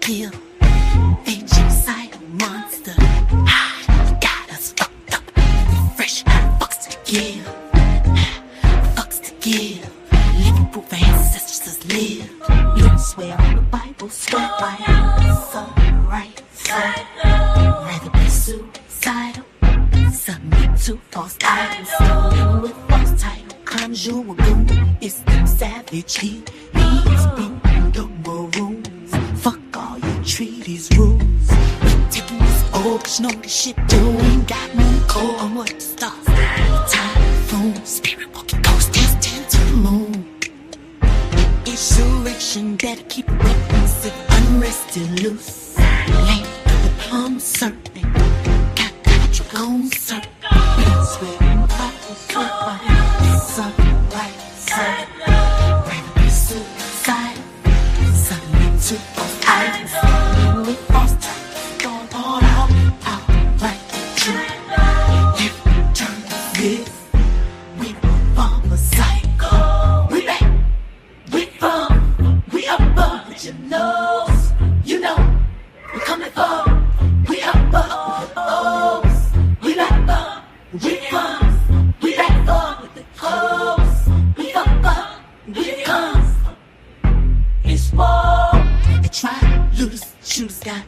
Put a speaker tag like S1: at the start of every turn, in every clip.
S1: kill. Genocidal monster. You got us fucked up. Fresh fucks to give. Fucks to give. Living proof ancestors live. You don't swear on the Bible, swear by some right side. Rather be suicidal. Submit to false idols. Stolen with false title. Comes you a goon. It's them savage heat. He's blue. No more rooms. Fuck all your treaties rules. Taking this old, cause you know this shit doing. Got me cold on what the stars. Typhoon, spirit walking ghost is 10 to the moon. Insurrection, better keep it weapons if unrested loose. Land of the plum serpent. Got you gon' serve. Swear in the Bible, swear by some right side. Rather be suicide. Submit to false idols. With false time. Going all out, outright true. If we turn this, we will form a cycle. We back, we from, we above. But you know, we coming for, we above. We like bomb, we from, we back for with the clothes. We fuck up, we come. It's war. They try, looters, shooters got.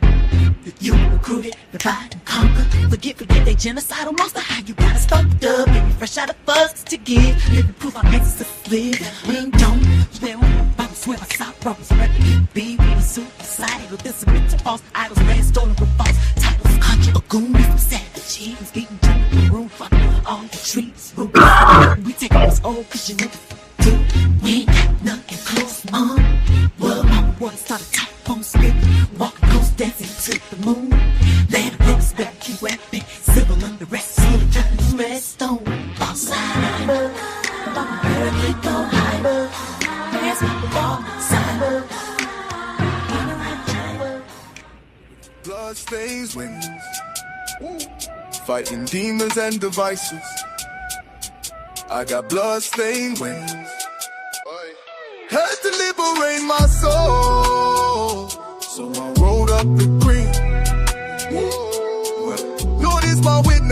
S1: You recruited, divide and conquer. Forget they genocidal monster. How you got us fucked up? Baby, fresh out of fuzz to give. Living proof our ancestors live. We don't swear on the Bible, swear by South Brothers. Rather be really suicidal. This submit to false idols, man stolen with false titles. Conjure a goon from savage. He's getting to the room. Fuck all your trees. We take this old cause you know do. We ain't got nothing close on. Well, my water started typhoon spit. Walking close, dancing to the moon. Land of rose, better keep weapon. Civil unrest, so the turn redstone. Outside, we go higher. There's my ball side.
S2: Blood stains wings, fighting demons and devices. I got blood-stained wings. Had to liberate my soul, so I rolled up the green. Lord is my witness.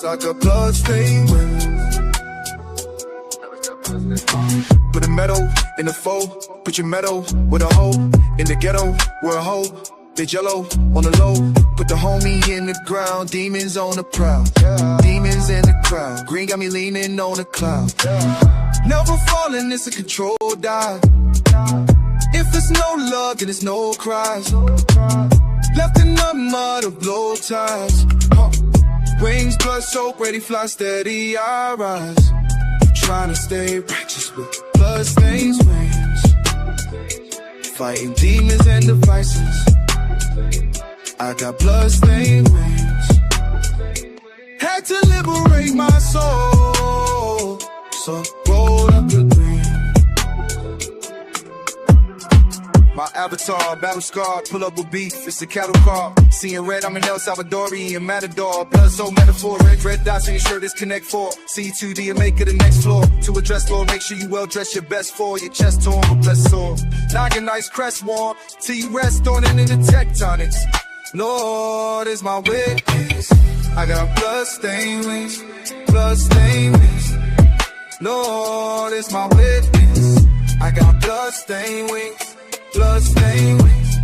S2: I got blood-stained wings. Put a medal in the foe. Put your medal with a hoe. In the ghetto, we're a hoe. They jello on the low. Put the homie in the ground. Demons on the prowl. Demons in the crowd. Green got me leaning on a cloud. Never falling, it's a controlled dive. If there's no love, then there's no cries. Left in the mud of blow ties. Wings, blood soaked, ready, fly steady, I rise. Trying to stay righteous with blood stains wings. Fighting demons and devices. I got blood-stained wings. Had to liberate my soul, so roll up the green. My avatar, battle scarred, pull up with beef, it's a cattle car. Seeing red, I'm an El Salvadorian matador. Blood so metaphor, red dots on your shirt is Connect 4. C2D and make it the next floor. To address Lord, make sure you well dressed your best for. Your chest torn, but blessed sore. Noggin nice crest warm, till you rest on it in the tectonics. Lord is my witness. I got blood-stained wings, blood-stained wings. Lord is my witness. I got blood-stained wings, blood-stained wings.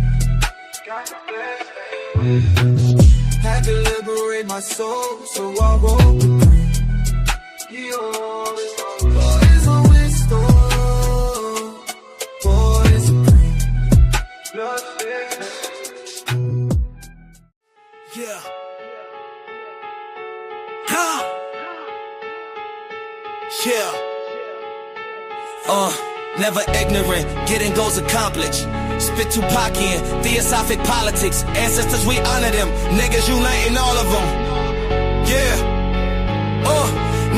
S2: Had to liberate my soul, so I wrote the green. Lord is my wisdom, Lord is supreme. Blood-stained. Yeah. Yeah. Never ignorant, getting goals accomplished. Spit Tupacian, theosophic politics. Ancestors, we honor them. Niggas uniting all of them. Yeah.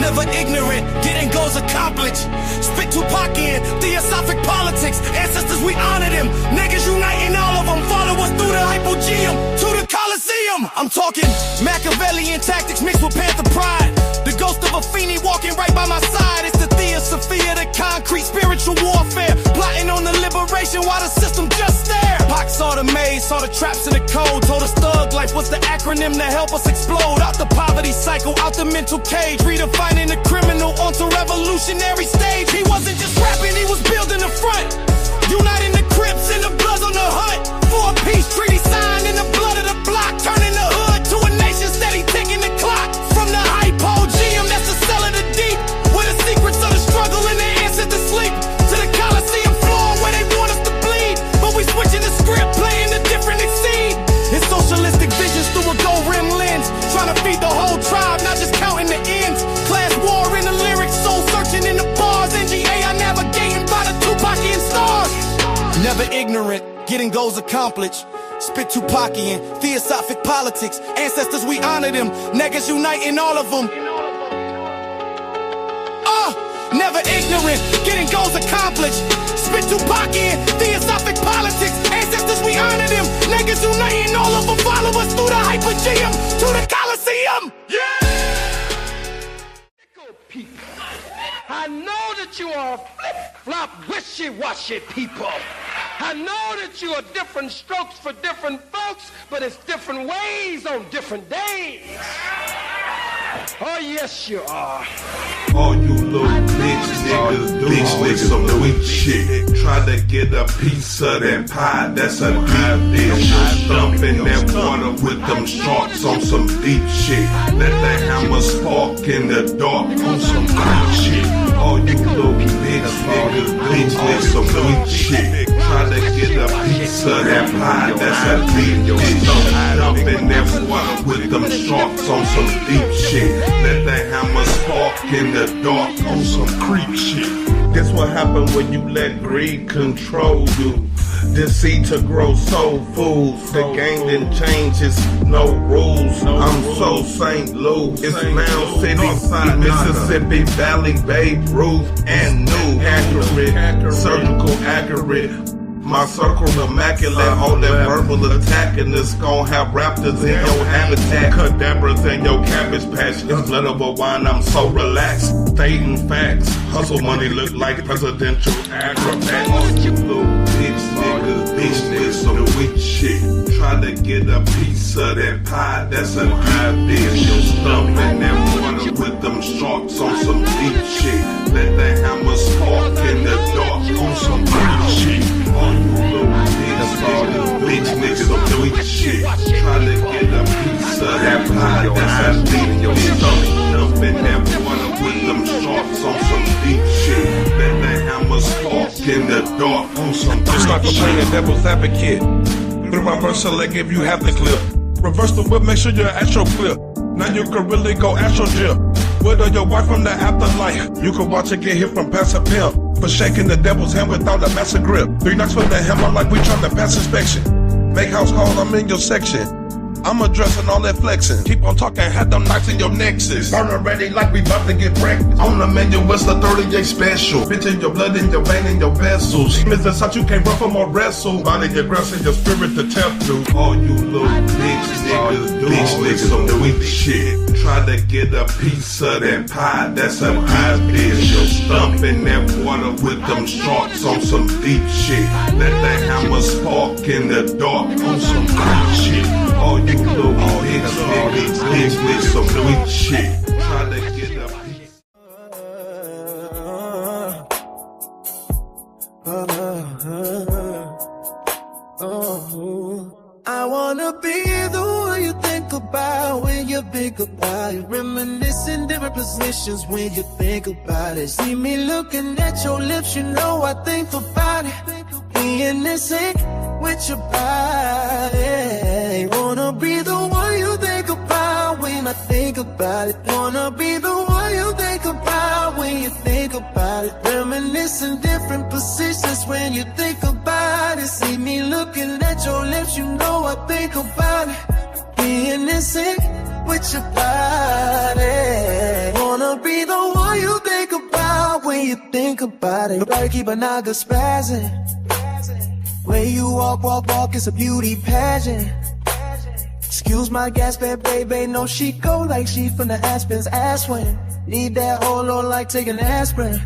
S2: Never ignorant, getting goals accomplished. Spit Tupacian, theosophic politics. Ancestors, we honor them. Niggas uniting all of them. Follow us through the hypogeum to the Coliseum. I'm talking Machiavellian tactics mixed with Panther pride. The ghost of a fiend walking right by my side. It's the Theosophia, the concrete spiritual warfare. Plotting on the liberation while the system just stare.
S3: Saw the maze, saw the traps in the code. Told us thug life was the acronym to help us explode. Out the poverty cycle, out the mental cage. Redefining the criminal onto revolutionary stage. He wasn't just rapping, he was building the front. Uniting the Crips and the Bloods on the hunt. For a peace treaty signed in the blood of the block. Turning the hood to a nation steady ticking the clock. From the hypogeum, that's the cell of the deep. Where the secrets of the struggle and the answers to sleep. To the Coliseum floor where they want us to bleed. But we switching the script, playing the different exceed. In socialistic visions through a gold rim lens. Trying to feed the whole tribe, not just counting the ends. Class war in the lyrics, soul searching in the bars. NGA, I navigating by the Tupacian stars. Never ignorant, getting goals accomplished. Spit Tupacian, theosophic politics. Ancestors, we honor them. Niggas uniting all of them. Never ignorant, getting goals accomplished. Spit Tupacian, theosophic politics. Ancestors, we honor them. Niggas uniting all of them. Follow us through the hypogeum to the Coliseum. Yeah!
S4: People, I know that you are flip-flop, wishy-washy people. I know that you are different strokes for different folks, but it's different ways on different days. Oh, yes, you are.
S5: All you little bitch niggas some weak shit. Try to get a piece of that pie, that's a deep dish. Dumping that water with them sharks on some deep shit. Let the hammer spark in the dark on some creep shit. All you little bitch niggas some weak shit. Try to get a piece of that pie, that's a deep dish. Dumping that water with them sharks on some deep shit. Let the hammer spark in the dark on some creep shit. That's what happens when you let greed control you. Deceit to grow soul foods. The game didn't change, it's no rules. I'm so St. Louis. It's Mound City, Mississippi Valley, Babe Ruth, and new. Accurate, surgical accurate. My circle's immaculate, all that verbal attacking is gon' have raptors in your habitat. Cadabras in your cabbage patch. It's blood over wine, I'm so relaxed. Stating facts. Hustle money look like presidential acrobat. All you little bitch niggas, some weak shit. Try to get a piece of that pie, that's an idea. You're stumping that water with them sharks on some deep shit. Let the hammer spark in the dark on some deep shit. All you little bitch niggas, some weak shit. Try to get a piece of that pie, that's an idea. You're stumping that water with them sharks on some deep shit. Let the hammer spark in the dark on some deep shit.
S6: It's like I'm playing devil's advocate. Put my verse select if you have the clip. Reverse the whip, make sure you're at your clip. Now you can really go at your drip. With your wife from the afterlife, you can watch it get hit from past a pimp. For shaking the devil's hand without a massive grip. 3 knocks from the hammer like we trying to pass inspection. Make house calls, I'm in your section. I'm addressing all that flexing. Keep on talking, had them knives in your nexus. Burner ready like we about to get breakfast. On the menu, it's a 38 special. Bitch in your blood, in your vein, in your vessels. Mr. Such you can't run from or wrestle. Body aggressive, your spirit to tell through.
S5: All you little bitch niggas, some weak shit. Try to get a piece of that pie, that's an idea. You're stumping that water with them sharks on some deep shit. Let the hammer spark in the dark on some creep shit. All you little bitch niggas, some weak shit. Try to get a piece.
S1: I wanna be the one you think about when you think about it. Reminiscing different positions when you think about it. See me looking at your lips, you know I think about it. Being in sync with your body. Wanna be the one you think about when I think about it. Wanna be the one you think about when you think about it. Reminiscing different positions when you think about it. See me looking at your lips, you know I think about it. Being in sync with your body. Wanna be the one you think about when you think about it. Nobody keep a naga spazzing. Way you walk, it's a beauty pageant. Excuse my gas bag, baby, no, she go like she from the Aspens, ass win. Need that whole load like taking aspirin.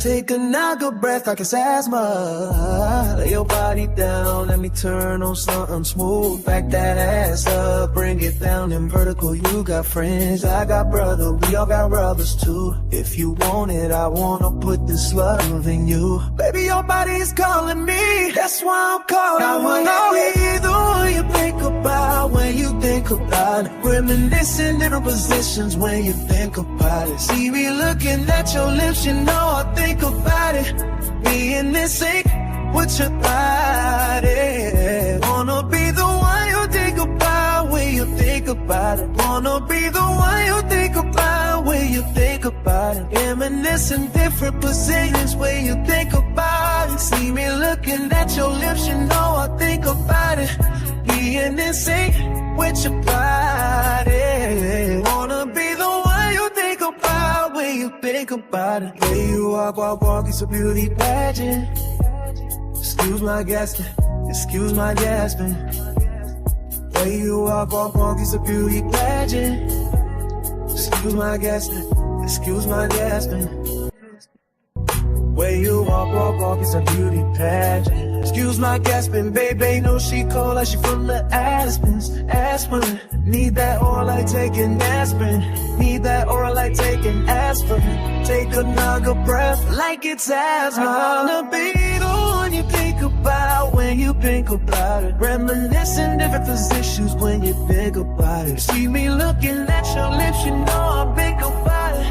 S7: Take another breath like it's asthma. Lay your body down, let me turn on something smooth. Back that ass up, bring it down in vertical. You got friends, I got brother, we all got brothers too. If you want it, I wanna put this love in you. Baby, your body is calling me, that's why I'm calling. I wanna be the one you think about when you think about it. Reminiscing different positions when you think about it. See me looking at your lips, you know I think about it. Being in sync with your body. Wanna be the one you think about when you think about it. Wanna be the one you think about when you think about it. Reminiscing different positions when you think about it. See me looking at your lips, you know I think about it. Being in sync with your body. Wanna be the one you think about when you think about it. Way you walk, it's a beauty pageant. Excuse my gasping, excuse my gasping. Way you walk, it's a beauty pageant. Excuse my gasping, excuse my gasping. Way you walk, it's a beauty pageant. Excuse my gasping, baby, know she cold like she from the Aspens. Aspirin, need that oil like taking aspirin. Need that oil like taking aspirin. Take another breath like it's asthma. I wanna be the one you think about when you think about it. Reminiscing different positions when you think about it. See me looking at your lips, you know I think about it.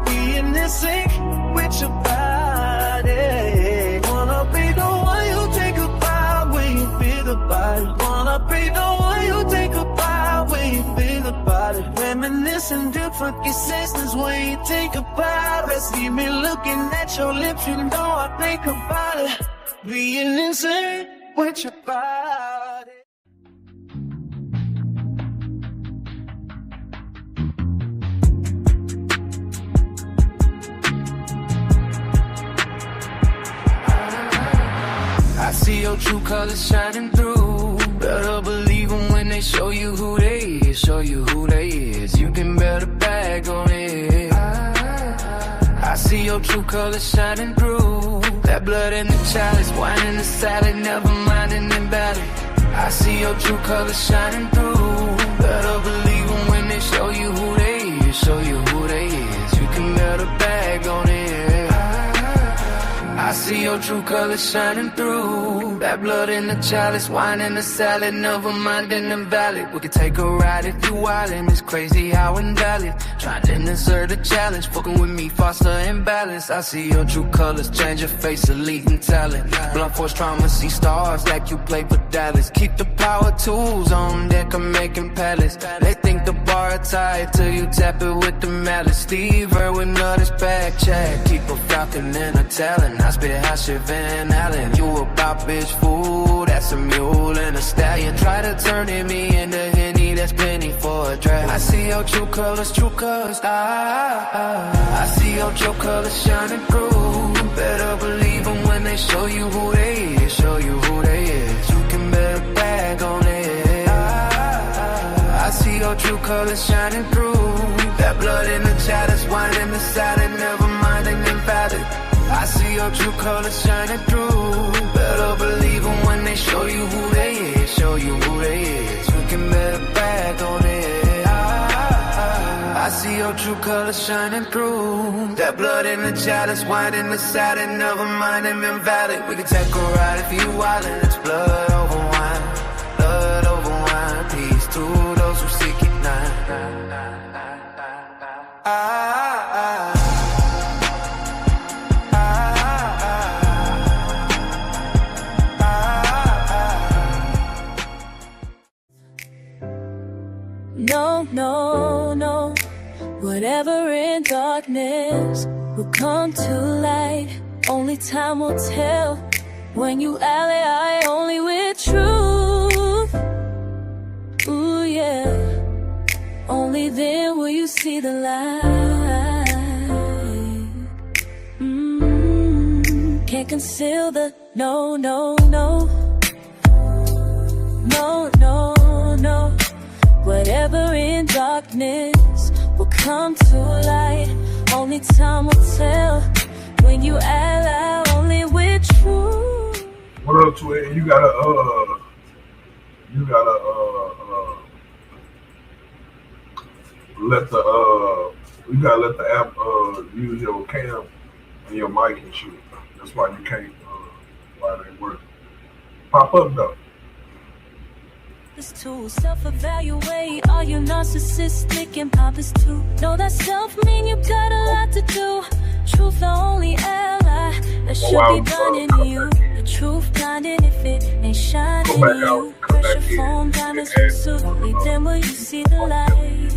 S7: Being in sync with your body. Wanna be the one you think about when you think about it. Wanna be the one you think about when you think about it. Reminiscing different existences when you think about it. See me looking at your lips, you know I think about it. Being insane with your body.
S8: I see your true colors shining through. Better believe them when they show you who they is. Show you who they is. You can bet a bag on it. I see your true colors shining through. That blood in the chalice, wine in the salad, never mind an invalid. I see your true colors shining through. Better believe them when they show you who they is. Show you who they is. You can bet a bag on it. I see your true colors shining through. That blood in the chalice, wine in the salad, never mind an invalid. We could take a ride if you wildin'. It's crazy how invalid. Trying to insert a challenge, fucking with me, foster imbalance. I see your true colors, change your face, elite and talent. Blunt force trauma, see stars like you play for Dallas. Keep the power tools on deck, I'm making pallets. They think the bar tight till you tap it with the mallet. Steve Irwin, others back check. Keep a falcon and a talent. I spit hot shit Van Allen. You about bitch fool, that's a mule and a stallion. Try to turn me into Henny, that's penny for a drag. I see your true colors, I see your true colors shining through. Better believe them when they show you who they is. Show you who they is. You can bet a bag on it. I see your true colors shining through. That blood in the chalice, wine in the salad, never mind an invalid. I see your true colors shining through. Better believe them when they show you who they is. Show you who they is. You can bet a bag on it. I see your true colors shining through. That blood in the chalice, wine in the salad, never mind them invalid. We can take a ride if you wildin'. It's blood over wine, blood over wine. Peace to those who seek it now.
S9: No, no, no. Whatever in darkness will come to light. Only time will tell. When you ally only with truth. Ooh, yeah. Only then will you see the light. Can't conceal the no, no, no. No, no, no. Whatever in darkness will come to light. Only time will tell. When you ally only with truth.
S6: What up, twin? You gotta let the app use your cam and your mic and shit. That's why you can't why they work. Pop up though.
S9: This too, self-evaluate. Are you narcissistic and pompous too? Know that self mean you got a lot to do. Truth the only ally that should be blinding you. The truth blinding if it ain't shining you. Pressure form diamonds absolutely. Then will you see the light?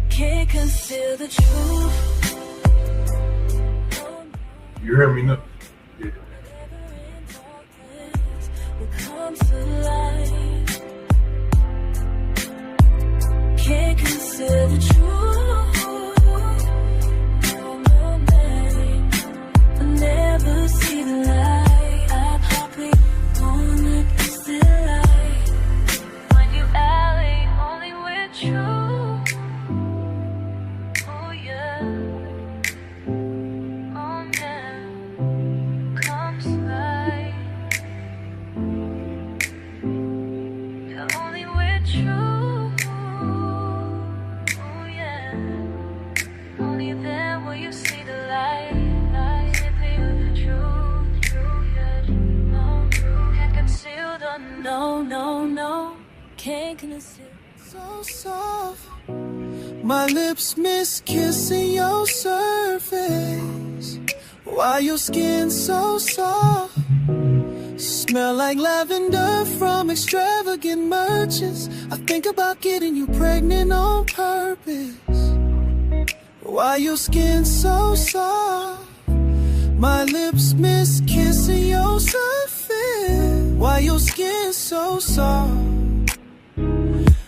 S9: Can't conceal the truth.
S6: You hear me now? Yeah.
S9: Come to life. Can't conceal the truth. No, no, man. I'll never see the light. I probably wanna kiss the light. When you ally only with truth. Oh yeah. Oh yeah. Come to light. You're only with truth. Oh yeah. Only then will you see the light. Simply with the truth. Yeah. No, can't conceal the no. Can't conceal.
S7: So soft, my lips miss kissing your surface. Why your skin so soft? Smell like lavender from extravagant merchants. I think about getting you pregnant on purpose. Why your skin so soft? My lips miss kissing your surface. Why your skin so soft?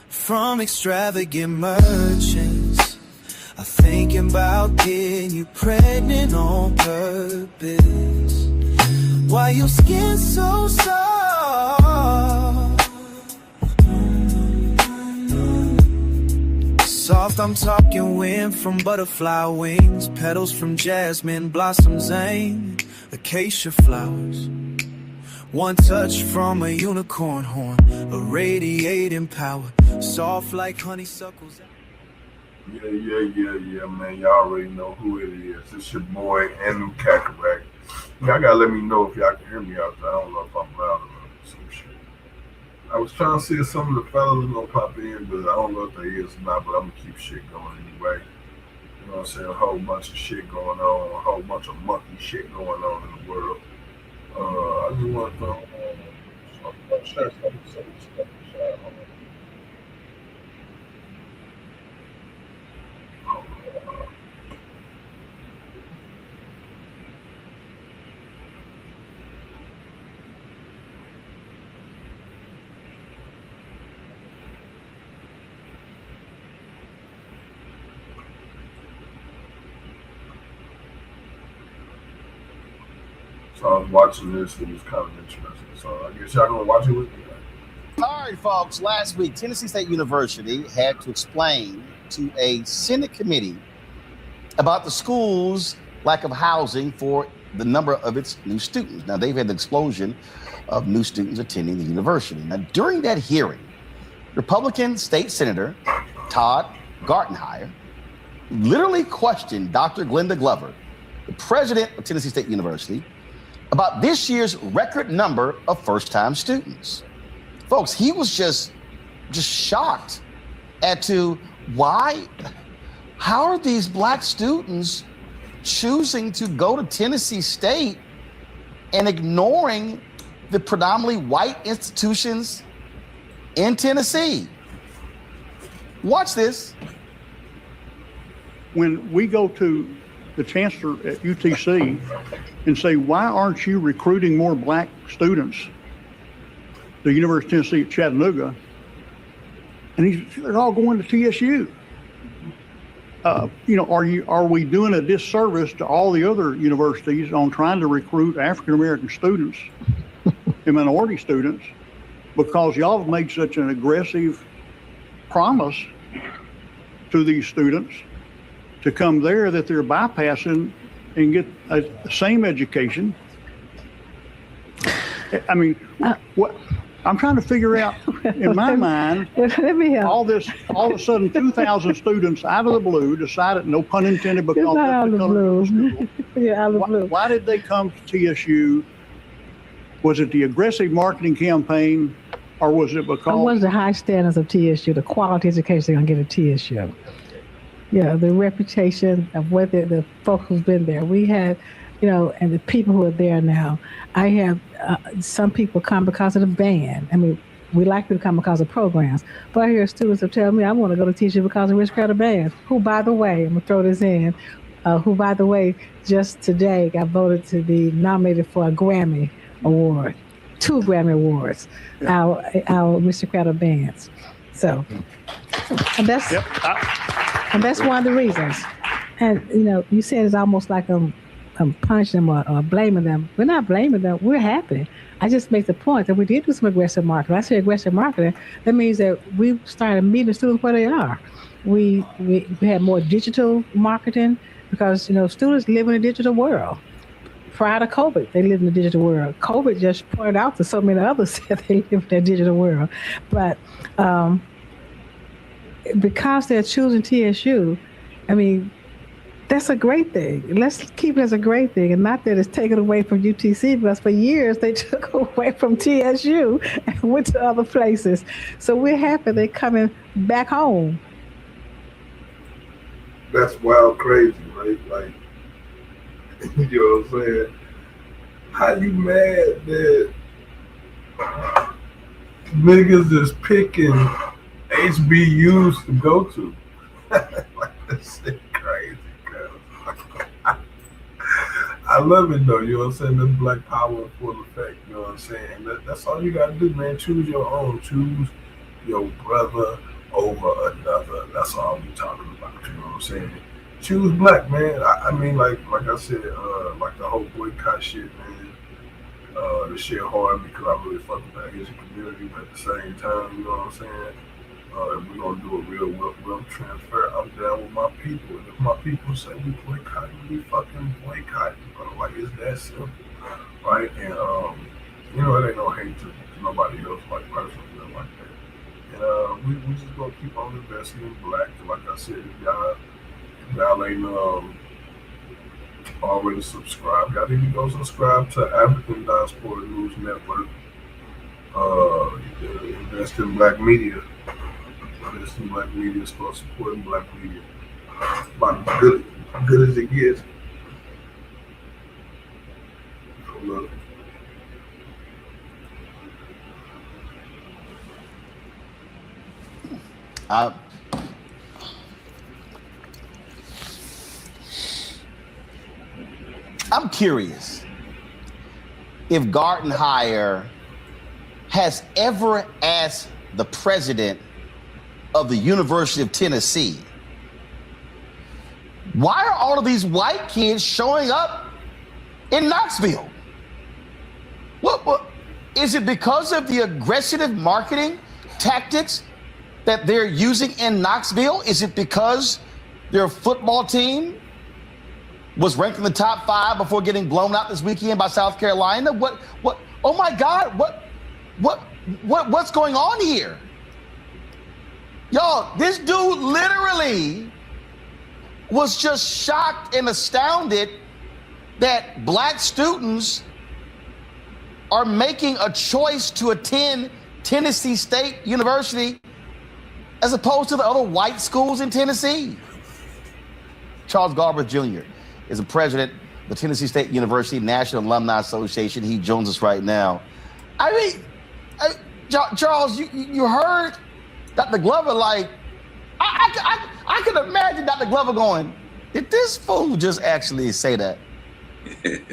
S7: From extravagant merchants, I'm thinking about getting you pregnant on purpose. Why your skin so soft? Soft, I'm talking wind from butterfly wings, petals from jasmine blossoms and acacia flowers. One touch from a unicorn horn, irradiating power, soft like honeysuckles.
S6: Yeah, man. Y'all already know who it is. It's your boy, Anu Kakarak. Y'all gotta let me know if y'all can hear me out there. I don't know if I'm loud enough or some shit. I was trying to see if some of the fellas are gonna pop in, but I don't know if they is or not, but I'm gonna keep shit going anyway. You know what I'm saying? A whole bunch of shit going on, a whole bunch of monkey shit going on in the world. I just want to share some stuff. So I was watching this, it was kind of interesting. So I guess y'all gonna watch it with me.
S10: All right, folks. Last week, Tennessee State University had to explain to a Senate committee about the school's lack of housing for the number of its new students. Now, they've had the explosion of new students attending the university. Now, during that hearing, Republican State Senator Todd Gartenhire literally questioned Dr. Glenda Glover, the president of Tennessee State University, about this year's record number of first-time students. Folks, he was just shocked as to how are these black students choosing to go to Tennessee State and ignoring the predominantly white institutions in Tennessee? Watch this.
S11: When we go to the chancellor at UTC and say, why aren't you recruiting more black students to the University of Tennessee at Chattanooga? And they're all going to TSU. Are we doing a disservice to all the other universities on trying to recruit African-American students and minority students because y'all have made such an aggressive promise to these students to come there that they're bypassing and get the same education. I mean, what I'm trying to figure out in my mind, all of a sudden, 2,000 students out of the blue decided, no pun intended, because
S12: It's not out of the blue. Yeah, out of the blue.
S11: Why did they come to TSU? Was it the aggressive marketing campaign, or was it because?
S12: It was the high standards of TSU, the quality education they're going to get at TSU. Yeah, the reputation of whether the folks who's been there. We had, and the people who are there now. I have some people come because of the band. I mean, we like people to come because of programs. But I hear students who tell me, I want to go to TSU because of Rich Credit Band, who, by the way, I'm going to throw this in, who, by the way, just today got voted to be nominated for a Grammy Award, 2 Grammy Awards, our aristocratic bands. So, and that's one of the reasons. And you said it's almost like I'm punishing them or blaming them. We're not blaming them. We're happy. I just make the point that we did do some aggressive marketing. I say aggressive marketing. That means that we started meeting the students where they are. We had more digital marketing because students live in a digital world. Prior to COVID, they lived in the digital world. COVID just pointed out to so many others that they live in that digital world. But because they're choosing TSU, I mean, that's a great thing. Let's keep it as a great thing, and not that it's taken away from UTC, because for years they took away from TSU and went to other places. So we're happy they're coming back home.
S5: That's wild crazy, right? Like, you know what I'm saying? How you mad that niggas is picking HBUs to go to? Like, this shit crazy, cuz. I love it though, you know what I'm saying? This black power in full effect, you know what I'm saying? That's all you gotta do, man. Choose your own. Choose your brother over another. That's all we talking about, you know what I'm saying? Choose black, man. I mean, like I said, like the whole boycott shit, man. The shit hard because I really fuck with the Asian community, but at the same time, you know what I'm saying? If we're gonna do a real wealth transfer, I'm down with my people. And if my people say we boycott, we fucking boycott. Like, it's that simple, right? And it ain't no hate to nobody else, like personally, like that. And we just gonna keep on investing in black. Like I said, if y'all ain't already subscribed, y'all need to go subscribe to African Diaspora News Network. Invest in black media. Invest in black media, start supporting black media. About as good as it gets. Look.
S10: I'm curious if Gartenhire has ever asked the president of the University of Tennessee, why are all of these white kids showing up in Knoxville? What is it because of the aggressive marketing tactics that they're using in Knoxville? Is it because their football team was ranked in the top 5 before getting blown out this weekend by South Carolina? What? Oh my God! What's going on here? Y'all, this dude literally was just shocked and astounded that black students are making a choice to attend Tennessee State University as opposed to the other white schools in Tennessee. Charles Garber Jr. is the president of the Tennessee State University National Alumni Association. He joins us right now. I mean, Charles, you heard Dr. Glover, like, I could imagine Dr. Glover going, did this fool just actually say that?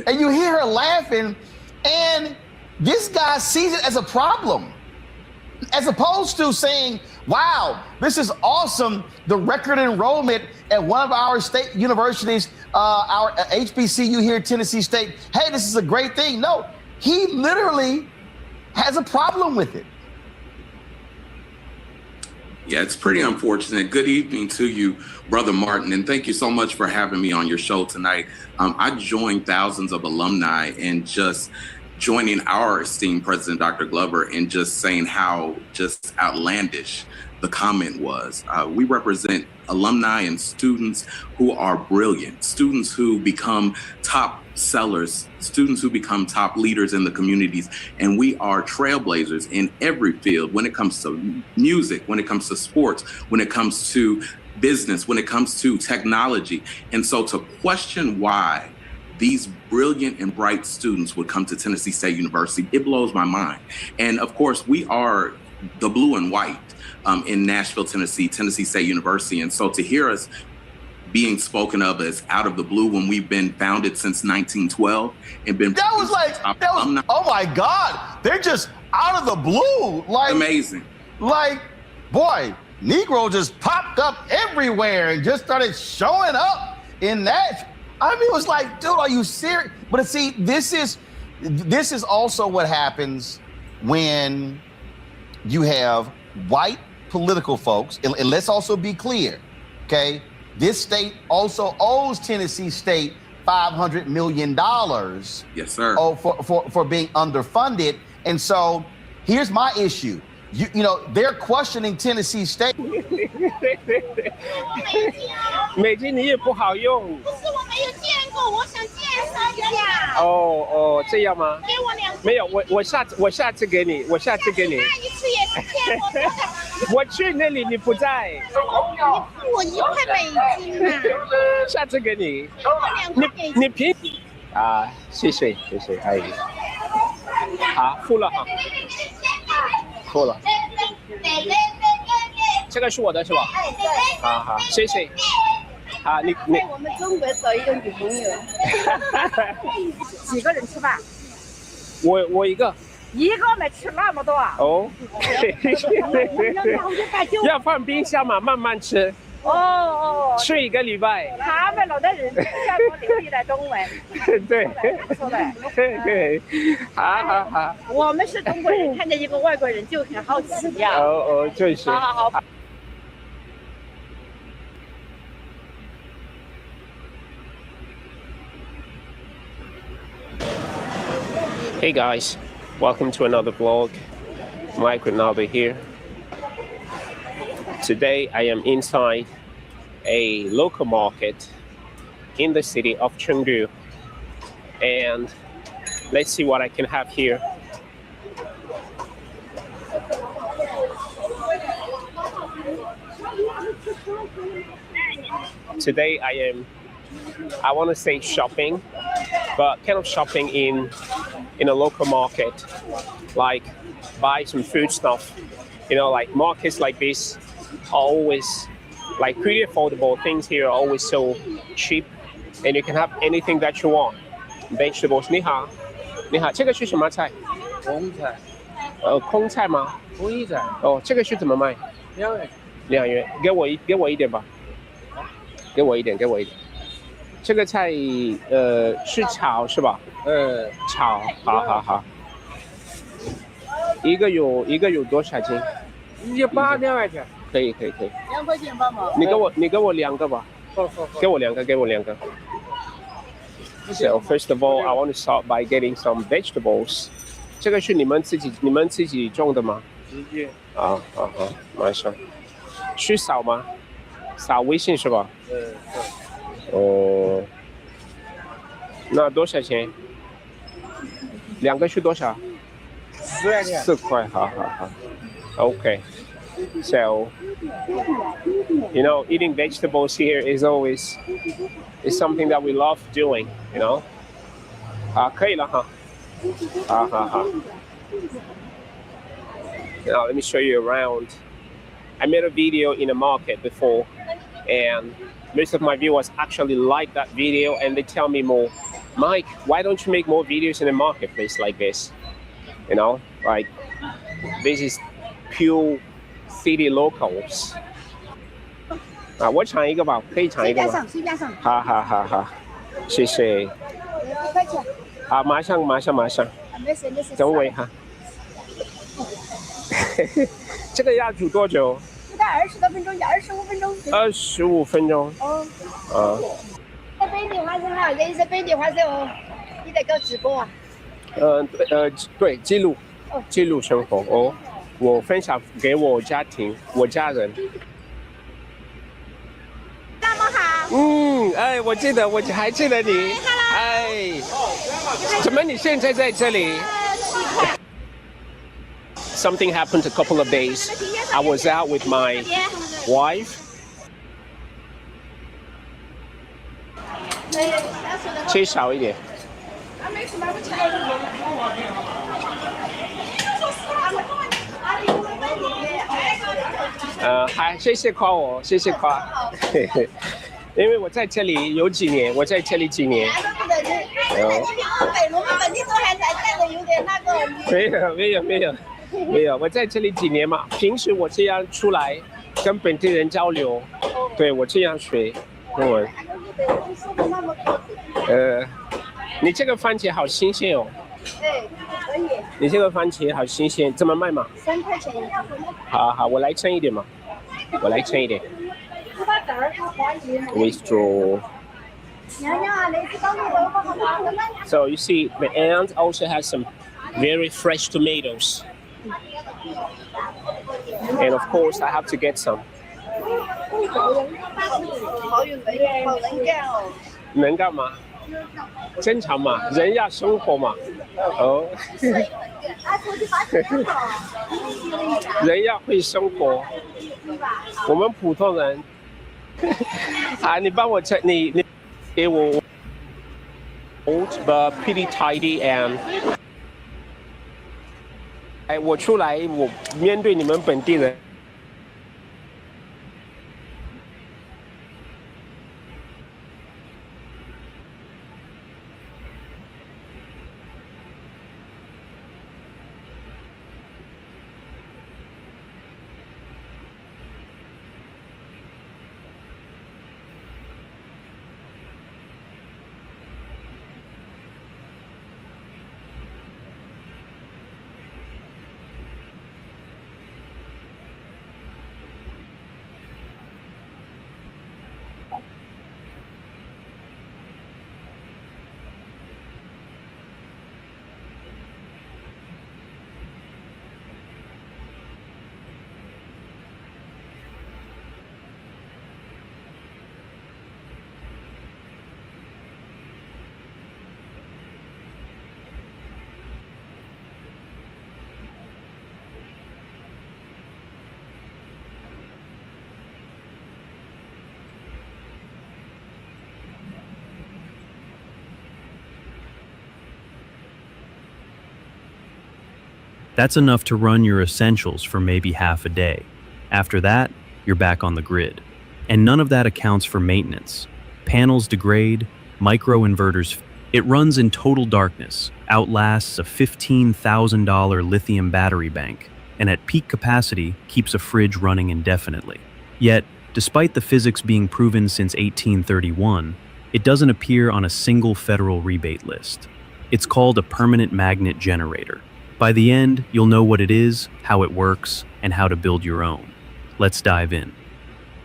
S10: And you hear her laughing, and this guy sees it as a problem, as opposed to saying, wow, this is awesome, the record enrollment at one of our state universities, our HBCU here at Tennessee State. Hey, this is a great thing. No, he literally has a problem with it.
S13: Yeah, it's pretty unfortunate. Good evening to you, Brother Martin, and thank you so much for having me on your show tonight. I joined thousands of alumni and just joining our esteemed President Dr. Glover and just saying how just outlandish the comment was. We represent alumni and students who are brilliant, students who become top sellers, students who become top leaders in the communities, and we are trailblazers in every field when it comes to music, when it comes to sports, when it comes to business, when it comes to technology. And so to question why these brilliant and bright students would come to Tennessee State University, it blows my mind. And of course, we are the blue and white in Nashville, Tennessee, Tennessee State University. And so to hear us being spoken of as out of the blue when we've been founded since 1912 and been
S10: oh my God, they're just out of the blue. Like
S13: amazing.
S10: Like, boy, Negro just popped up everywhere and just started showing up in that. I mean, it was like, dude, are you serious? But see, this is also what happens when you have white political folks, and let's also be clear, okay? This state also owes Tennessee State $500 million.
S13: Yes, sir.
S10: For being underfunded. And so here's my issue. You know, they're questioning Tennessee State.
S14: 美金你也不好用。
S15: 不是我没有见过，我想介绍一下。
S14: 哦，这样吗？
S15: 给我2次。
S14: 没有，我下次给你，我下次给你。
S15: 那一次也是见过的。
S14: 我去那里你不在。
S15: 你付我1块美金啊。
S14: 下次给你。
S15: 给我2块美金。
S14: 你凭啊？谢谢，哎。好，付了哈。付了。这个是我的是吧？好，谢谢。好，你
S15: 在我们中国找一个女朋友。几个人吃饭？
S14: 我一个。
S15: 一个没吃那么多啊？
S14: 哦。要放冰箱嘛，慢慢吃。
S15: 哦。
S14: 吃1个礼拜。
S15: 他们老的人比较多流利的中文。
S14: 对。
S15: 说的。
S14: 对。好。
S15: 我们是中国人，看见一个外国人就很好奇呀。
S14: 哦，就是。
S15: 好。
S14: Hey guys, welcome to another vlog. Mike Ronaldo here. Today I am inside a local market in the city of Chengdu, and let's see what I can have here. Today I want to say shopping, but kind of shopping in a local market, like buy some food stuff. You know, like markets like this are always like pretty affordable. Things here are always so cheap, and you can have anything that you want. Vegetables. 你好，这个是什么菜？
S16: 空菜。
S14: 空菜吗？
S16: 空意菜。
S14: 哦，这个是怎么卖
S16: ？2元。
S14: 2元，给我一点吧。给我一点。这个菜是炒是吧？炒，好。一个有多少斤
S16: ？180 2块钱。
S14: 可以。
S16: 2块钱吧嘛。
S14: 你给我2个吧。
S16: 好。
S14: 给我2个。So first of all, I want to start by getting some vegetables. 这个是你们自己种的吗？
S16: 直接。
S14: 好，马上。是扫吗？扫微信是吧？对。那多少钱？2个是多少
S16: ？4块钱。
S14: 4块，好。Okay. So, you know, eating vegetables here is something that we love doing, you know. 可以了哈。好。Now let me show you around. I made a video in a market before, and most of my viewers actually like that video, and they tell me more, Mike, why don't you make more videos in a marketplace like this? You know, like this is pure city locals. 我尝一个吧，可以尝一个吗？
S15: 随便上。
S14: 好，谢谢。
S15: 1块钱。
S14: 好，马上。
S15: 没事。
S14: 等我一下。这个要煮多久？
S15: 不到要20多分钟，要25分钟。
S14: 25分钟。
S15: 本地花生哈，这是本地花生哦。你在搞直播啊？
S14: 对，记录生活哦。我分享给我家庭、我家人。
S15: 那么好。
S14: 我记得，我还记得你。怎么你现在在这里？Something happened a couple of days. I was out with my wife. 切少一点。谢谢夸我，谢谢夸。因为我在这里有几年，我在这里几年。没有，我在这里几年嘛。平时我这样出来跟本地人交流，对我这样学中文。你这个番茄好新鲜哦。
S15: 对，可以。
S14: 你这个番茄好新鲜，怎么卖嘛
S15: ？3块钱。
S14: 好，我来称一点嘛。Withdraw. So you see, the aunt also has some very fresh tomatoes. And of course, I have to get some. 能干嘛？正常嘛，人要生活嘛。人要会生活。我们普通人。你帮我你给我 but pretty tidy and 我出来我面对你们本地人。
S17: That's enough to run your essentials for maybe half a day. After that, you're back on the grid. And none of that accounts for maintenance. Panels degrade, microinverters. It runs in total darkness, outlasts a $15,000 lithium battery bank, and at peak capacity keeps a fridge running indefinitely. Yet, despite the physics being proven since 1831, it doesn't appear on a single federal rebate list. It's called a permanent magnet generator. By the end, you'll know what it is, how it works, and how to build your own. Let's dive in.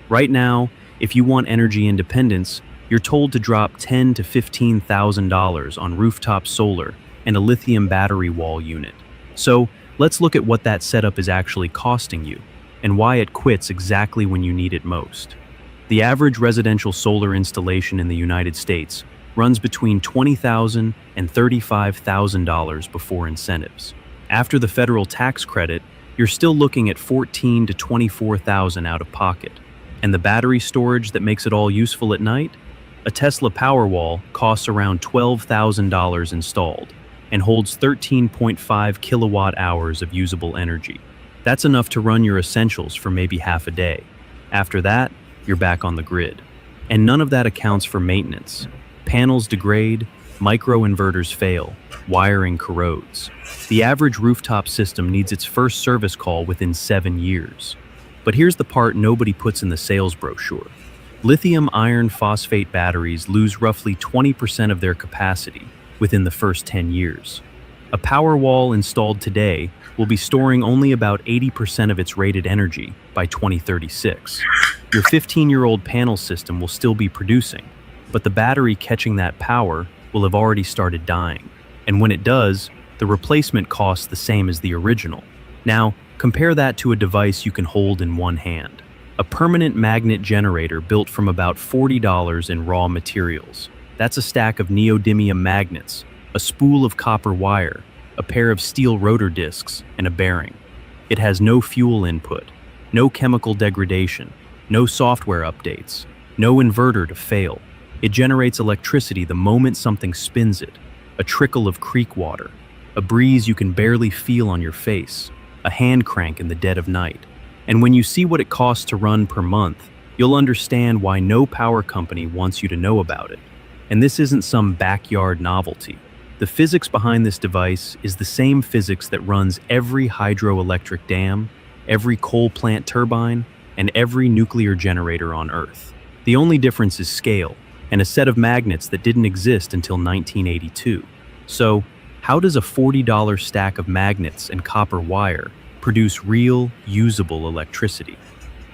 S17: Right now, if you want energy independence, you're told to drop $10,000 to $15,000 on rooftop solar and a lithium battery wall unit. So, let's look at what that setup is actually costing you, and why it quits exactly when you need it most. The average residential solar installation in the United States runs between $20,000 and $35,000 before incentives. After the federal tax credit, you're still looking at $14,000 to $24,000 out of pocket. And the battery storage that makes it all useful at night? A Tesla Powerwall costs around $12,000 installed and holds 13.5 kilowatt hours of usable energy. That's enough to run your essentials for maybe half a day. After that, you're back on the grid. And none of that accounts for maintenance. Panels degrade, microinverters fail, wiring corrodes. The average rooftop system needs its first service call within 7 years. But here's the part nobody puts in the sales brochure. Lithium iron phosphate batteries lose roughly 20% of their capacity within the first 10 years. A Powerwall installed today will be storing only about 80% of its rated energy by 2036. Your 15-year-old panel system will still be producing, but the battery catching that power will have already started dying. And when it does, the replacement costs the same as the original. Now, compare that to a device you can hold in one hand. A permanent magnet generator built from about $40 in raw materials. That's a stack of neodymium magnets, a spool of copper wire, a pair of steel rotor discs, and a bearing. It has no fuel input, no chemical degradation, no software updates, no inverter to fail. It generates electricity the moment something spins it, a trickle of creek water, a breeze you can barely feel on your face, a hand crank in the dead of night. And when you see what it costs to run per month, you'll understand why no power company wants you to know about it. And this isn't some backyard novelty. The physics behind this device is the same physics that runs every hydroelectric dam, every coal plant turbine, and every nuclear generator on Earth. The only difference is scale, and a set of magnets that didn't exist until 1982. So, how does a $40 stack of magnets and copper wire produce real, usable electricity?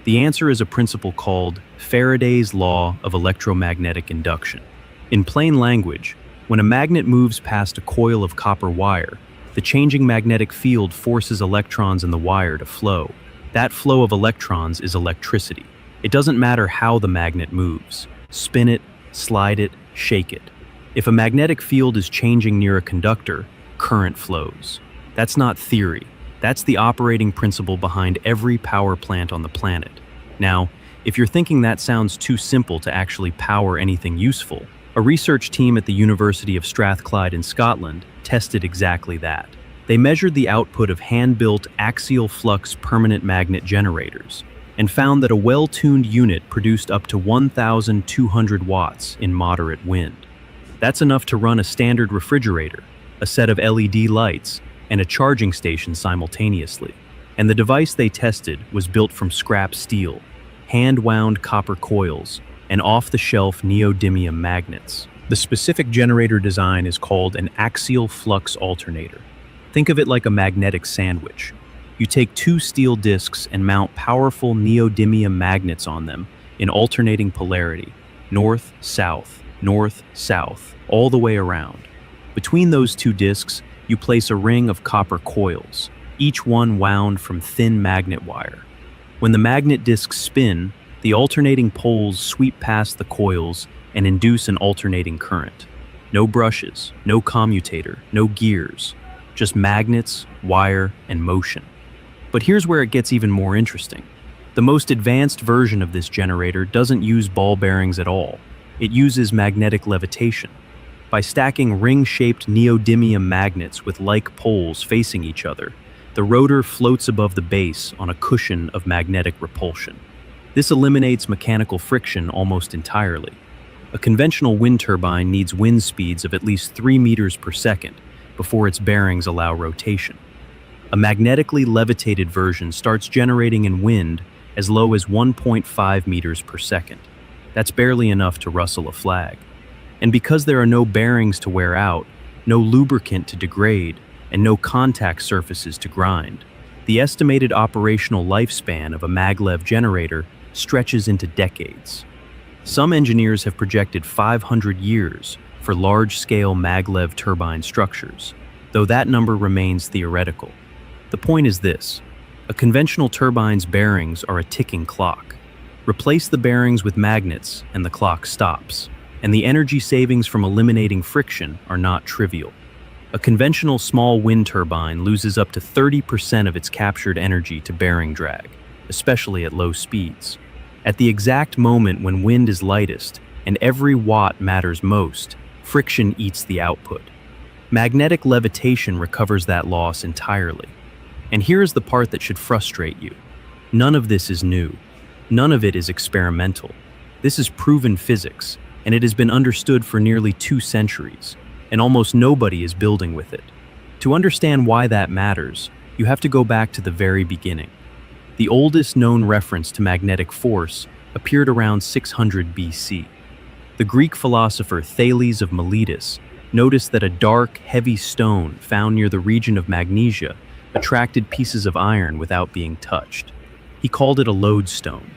S17: The answer is a principle called Faraday's law of electromagnetic induction. In plain language, when a magnet moves past a coil of copper wire, the changing magnetic field forces electrons in the wire to flow. That flow of electrons is electricity. It doesn't matter how the magnet moves. Spin it, slide it, shake it. If a magnetic field is changing near a conductor, current flows. That's not theory. That's the operating principle behind every power plant on the planet. Now, if you're thinking that sounds too simple to actually power anything useful, a research team at the University of Strathclyde in Scotland tested exactly that. They measured the output of hand-built axial flux permanent magnet generators and found that a well-tuned unit produced up to 1,200 watts in moderate wind. That's enough to run a standard refrigerator, a set of LED lights, and a charging station simultaneously. And the device they tested was built from scrap steel, hand-wound copper coils, and off-the-shelf neodymium magnets. The specific generator design is called an axial flux alternator. Think of it like a magnetic sandwich. You take two steel discs and mount powerful neodymium magnets on them in alternating polarity, north, south, all the way around. Between those two discs, you place a ring of copper coils, each one wound from thin magnet wire. When the magnet discs spin, the alternating poles sweep past the coils and induce an alternating current. No brushes, no commutator, no gears, just magnets, wire, and motion. But here's where it gets even more interesting. The most advanced version of this generator doesn't use ball bearings at all. It uses magnetic levitation. By stacking ring-shaped neodymium magnets with like poles facing each other, the rotor floats above the base on a cushion of magnetic repulsion. This eliminates mechanical friction almost entirely. A conventional wind turbine needs wind speeds of at least 3 meters per second before its bearings allow rotation. A magnetically levitated version starts generating in wind as low as 1.5 meters per second. That's barely enough to rustle a flag. And because there are no bearings to wear out, no lubricant to degrade, and no contact surfaces to grind, the estimated operational lifespan of a maglev generator stretches into decades. Some engineers have projected 500 years for large-scale maglev turbine structures, though that number remains theoretical. The point is this: a conventional turbine's bearings are a ticking clock. Replace the bearings with magnets and the clock stops, and the energy savings from eliminating friction are not trivial. A conventional small wind turbine loses up to 30% of its captured energy to bearing drag, especially at low speeds. At the exact moment when wind is lightest and every watt matters most, friction eats the output. Magnetic levitation recovers that loss entirely. And here's the part that should frustrate you. None of this is new. None of it is experimental. This is proven physics, and it has been understood for nearly 2 centuries, and almost nobody is building with it. To understand why that matters, you have to go back to the very beginning. The oldest known reference to magnetic force appeared around 600 BC. The Greek philosopher Thales of Miletus noticed that a dark, heavy stone found near the region of Magnesia attracted pieces of iron without being touched. He called it a lodestone.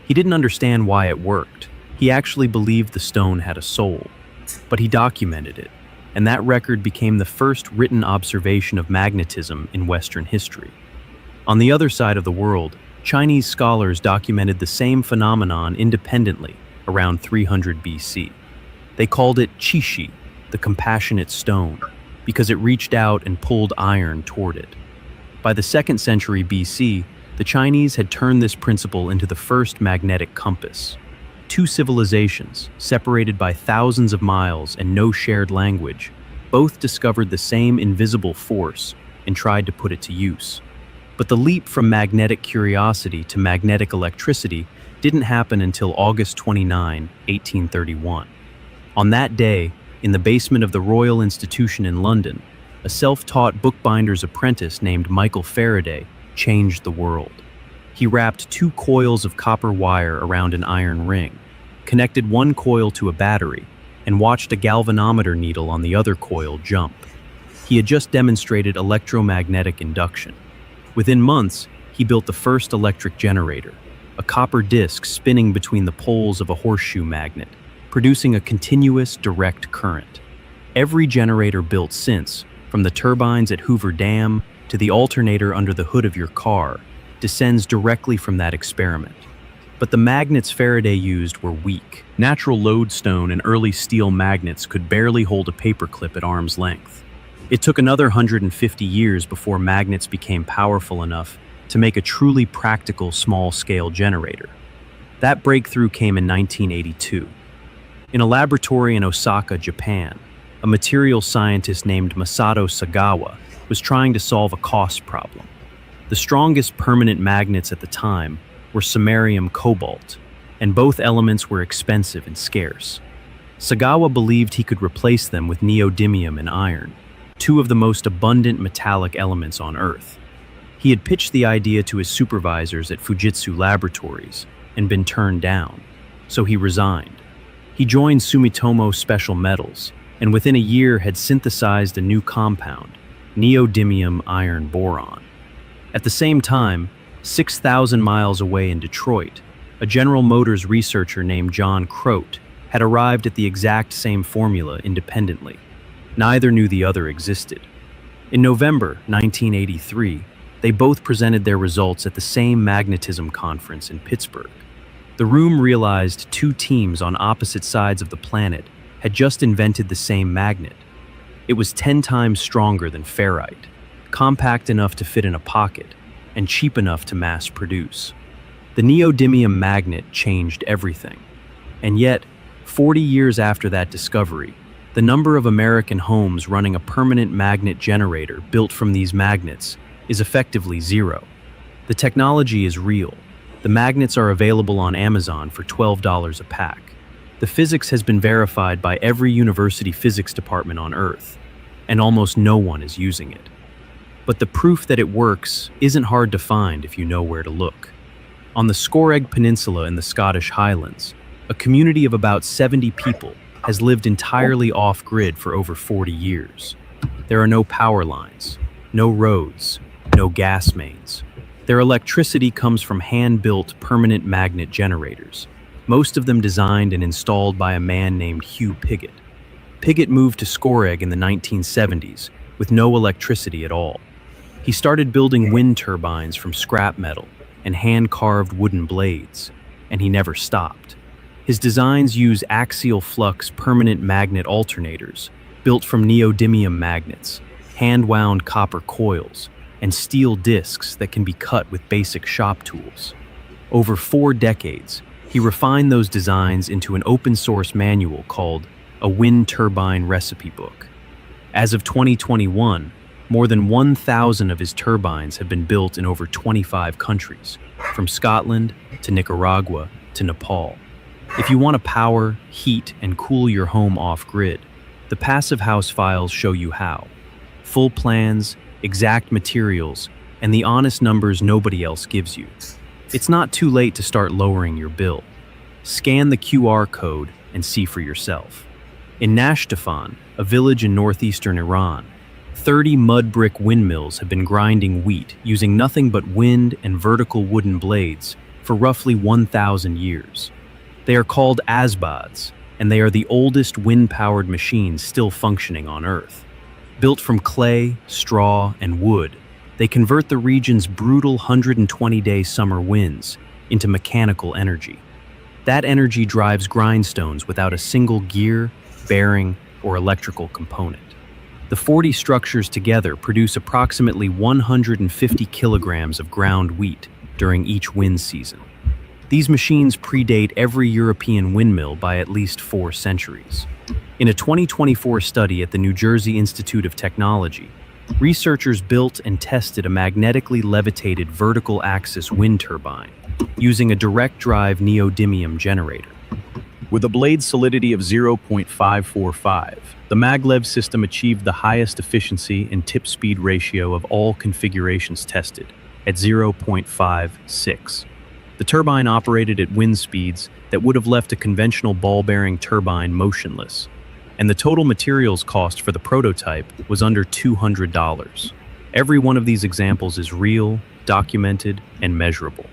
S17: He didn't understand why it worked. He actually believed the stone had a soul, but he documented it, and that record became the first written observation of magnetism in Western history. On the other side of the world, Chinese scholars documented the same phenomenon independently around 300 BC. They called it qixi, the compassionate stone, because it reached out and pulled iron toward it. By the 2nd century BC, the Chinese had turned this principle into the first magnetic compass. Two civilizations, separated by thousands of miles and no shared language, both discovered the same invisible force and tried to put it to use. But the leap from magnetic curiosity to magnetic electricity didn't happen until August 29, 1831. On that day, in the basement of the Royal Institution in London, a self-taught bookbinder's apprentice named Michael Faraday changed the world. He wrapped 2 coils of copper wire around an iron ring, connected one coil to a battery, and watched a galvanometer needle on the other coil jump. He had just demonstrated electromagnetic induction. Within months, he built the first electric generator, a copper disc spinning between the poles of a horseshoe magnet, producing a continuous direct current. Every generator built since, from the turbines at Hoover Dam to the alternator under the hood of your car, descends directly from that experiment. But the magnets Faraday used were weak. Natural lodestone and early steel magnets could barely hold a paperclip at arm's length. It took another 150 years before magnets became powerful enough to make a truly practical small-scale generator. That breakthrough came in 1982. In a laboratory in Osaka, Japan, a material scientist named Masato Sagawa was trying to solve a cost problem. The strongest permanent magnets at the time were samarium cobalt, and both elements were expensive and scarce. Sagawa believed he could replace them with neodymium and iron, 2 of the most abundant metallic elements on Earth. He had pitched the idea to his supervisors at Fujitsu Laboratories and been turned down, so he resigned. He joined Sumitomo Special Metals, and within a year had synthesized a new compound, neodymium iron boron. At the same time, 6,000 miles away in Detroit, a General Motors researcher named John Crote had arrived at the exact same formula independently. Neither knew the other existed. In November 1983, they both presented their results at the same magnetism conference in Pittsburgh. The room realized 2 teams on opposite sides of the planet had just invented the same magnet. It was 10 times stronger than ferrite, compact enough to fit in a pocket, and cheap enough to mass produce. The neodymium magnet changed everything. And yet, 40 years after that discovery, the number of American homes running a permanent magnet generator built from these magnets is effectively 0. The technology is real. The magnets are available on Amazon for $12 a pack. The physics has been verified by every university physics department on Earth, and almost no one is using it. But the proof that it works isn't hard to find if you know where to look. On the Scoregg Peninsula in the Scottish Highlands, a community of about 70 people has lived entirely off-grid for over 40 years. There are no power lines, no roads, no gas mains. Their electricity comes from hand-built permanent magnet generators, most of them designed and installed by a man named Hugh Pigott. Pigott moved to Scoregg in the 1970s with no electricity at all. He started building wind turbines from scrap metal and hand-carved wooden blades, and he never stopped. His designs use axial flux permanent magnet alternators built from neodymium magnets, hand-wound copper coils, and steel discs that can be cut with basic shop tools. Over 4 decades, he refined those designs into an open-source manual called a Wind Turbine Recipe Book. As of 2021, more than 1,000 of his turbines have been built in over 25 countries, from Scotland to Nicaragua to Nepal. If you want to power, heat, and cool your home off-grid, the Passive House files show you how. Full plans, exact materials, and the honest numbers nobody else gives you. It's not too late to start lowering your bill. Scan the QR code and see for yourself. In Nashtafan, a village in northeastern Iran, 30 mud brick windmills have been grinding wheat using nothing but wind and vertical wooden blades for roughly 1,000 years. They are called asbads, and they are the oldest wind-powered machines still functioning on Earth. Built from clay, straw, and wood, they convert the region's brutal 120-day summer winds into mechanical energy. That energy drives grindstones without a single gear, bearing, or electrical component. The 40 structures together produce approximately 150 kilograms of ground wheat during each wind season. These machines predate every European windmill by at least 4 centuries. In a 2024 study at the New Jersey Institute of Technology, researchers built and tested a magnetically levitated vertical axis wind turbine using a direct drive neodymium generator. With a blade solidity of 0.545, the maglev system achieved the highest efficiency and tip speed ratio of all configurations tested, at 0.56. The turbine operated at wind speeds that would have left a conventional ball-bearing turbine motionless, and the total materials cost for the prototype was under $200. Every one of these examples is real, documented, and measurable.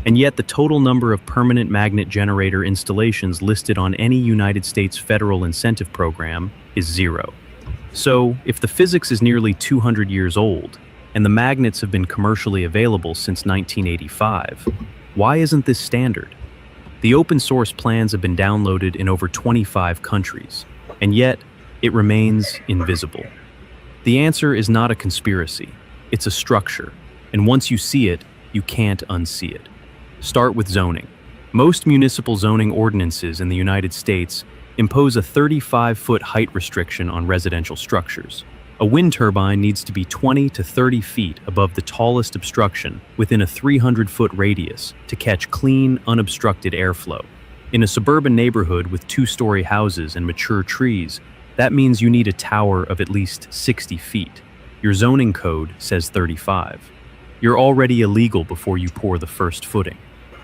S17: And yet the total number of permanent magnet generator installations listed on any United States federal incentive program is 0. So, if the physics is nearly 200 years old, and the magnets have been commercially available since 1985, why isn't this standard? The open source plans have been downloaded in over 25 countries, and yet it remains invisible. The answer is not a conspiracy, it's a structure, and once you see it, you can't unsee it. Start with zoning. Most municipal zoning ordinances in the United States impose a 35-foot height restriction on residential structures. A wind turbine needs to be 20 to 30 feet above the tallest obstruction within a 300-foot radius to catch clean, unobstructed airflow. In a suburban neighborhood with 2-story houses and mature trees, that means you need a tower of at least 60 feet. Your zoning code says 35. You're already illegal before you pour the first footing.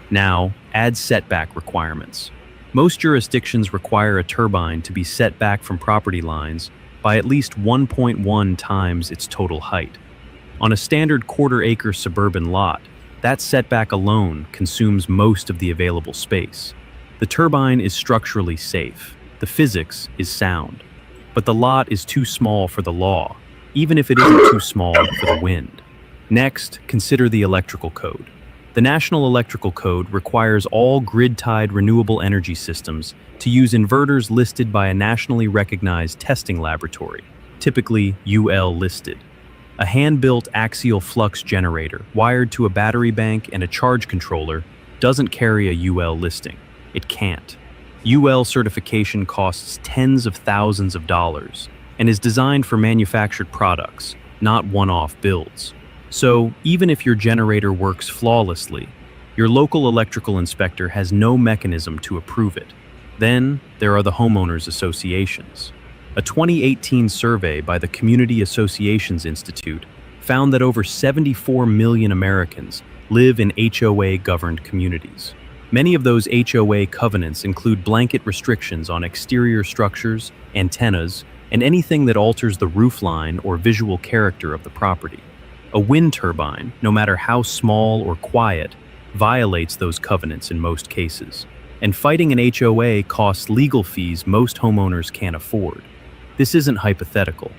S17: Now, add setback requirements. Most jurisdictions require a turbine to be set back from property lines by at least 1.1 times its total height. On a standard quarter-acre suburban lot, that setback alone consumes most of the available space. The turbine is structurally safe. The physics is sound. But the lot is too small for the law, even if it isn't too small for the wind. Next, consider the electrical code. The National Electrical Code requires all grid-tied renewable energy systems to use inverters listed by a nationally recognized testing laboratory, typically UL listed. A hand-built axial flux generator wired to a battery bank and a charge controller doesn't carry a UL listing. It can't. UL certification costs tens of thousands of dollars and is designed for manufactured products, not one-off builds. So, even if your generator works flawlessly, your local electrical inspector has no mechanism to approve it. Then, there are the homeowners associations. A 2018 survey by the Community Associations Institute found that over 74 million Americans live in HOA-governed communities. Many of those HOA covenants include blanket restrictions on exterior structures, antennas, and anything that alters the roofline or visual character of the property. A wind turbine, no matter how small or quiet, violates those covenants in most cases. And fighting an HOA costs legal fees most homeowners can't afford. This isn't hypothetical.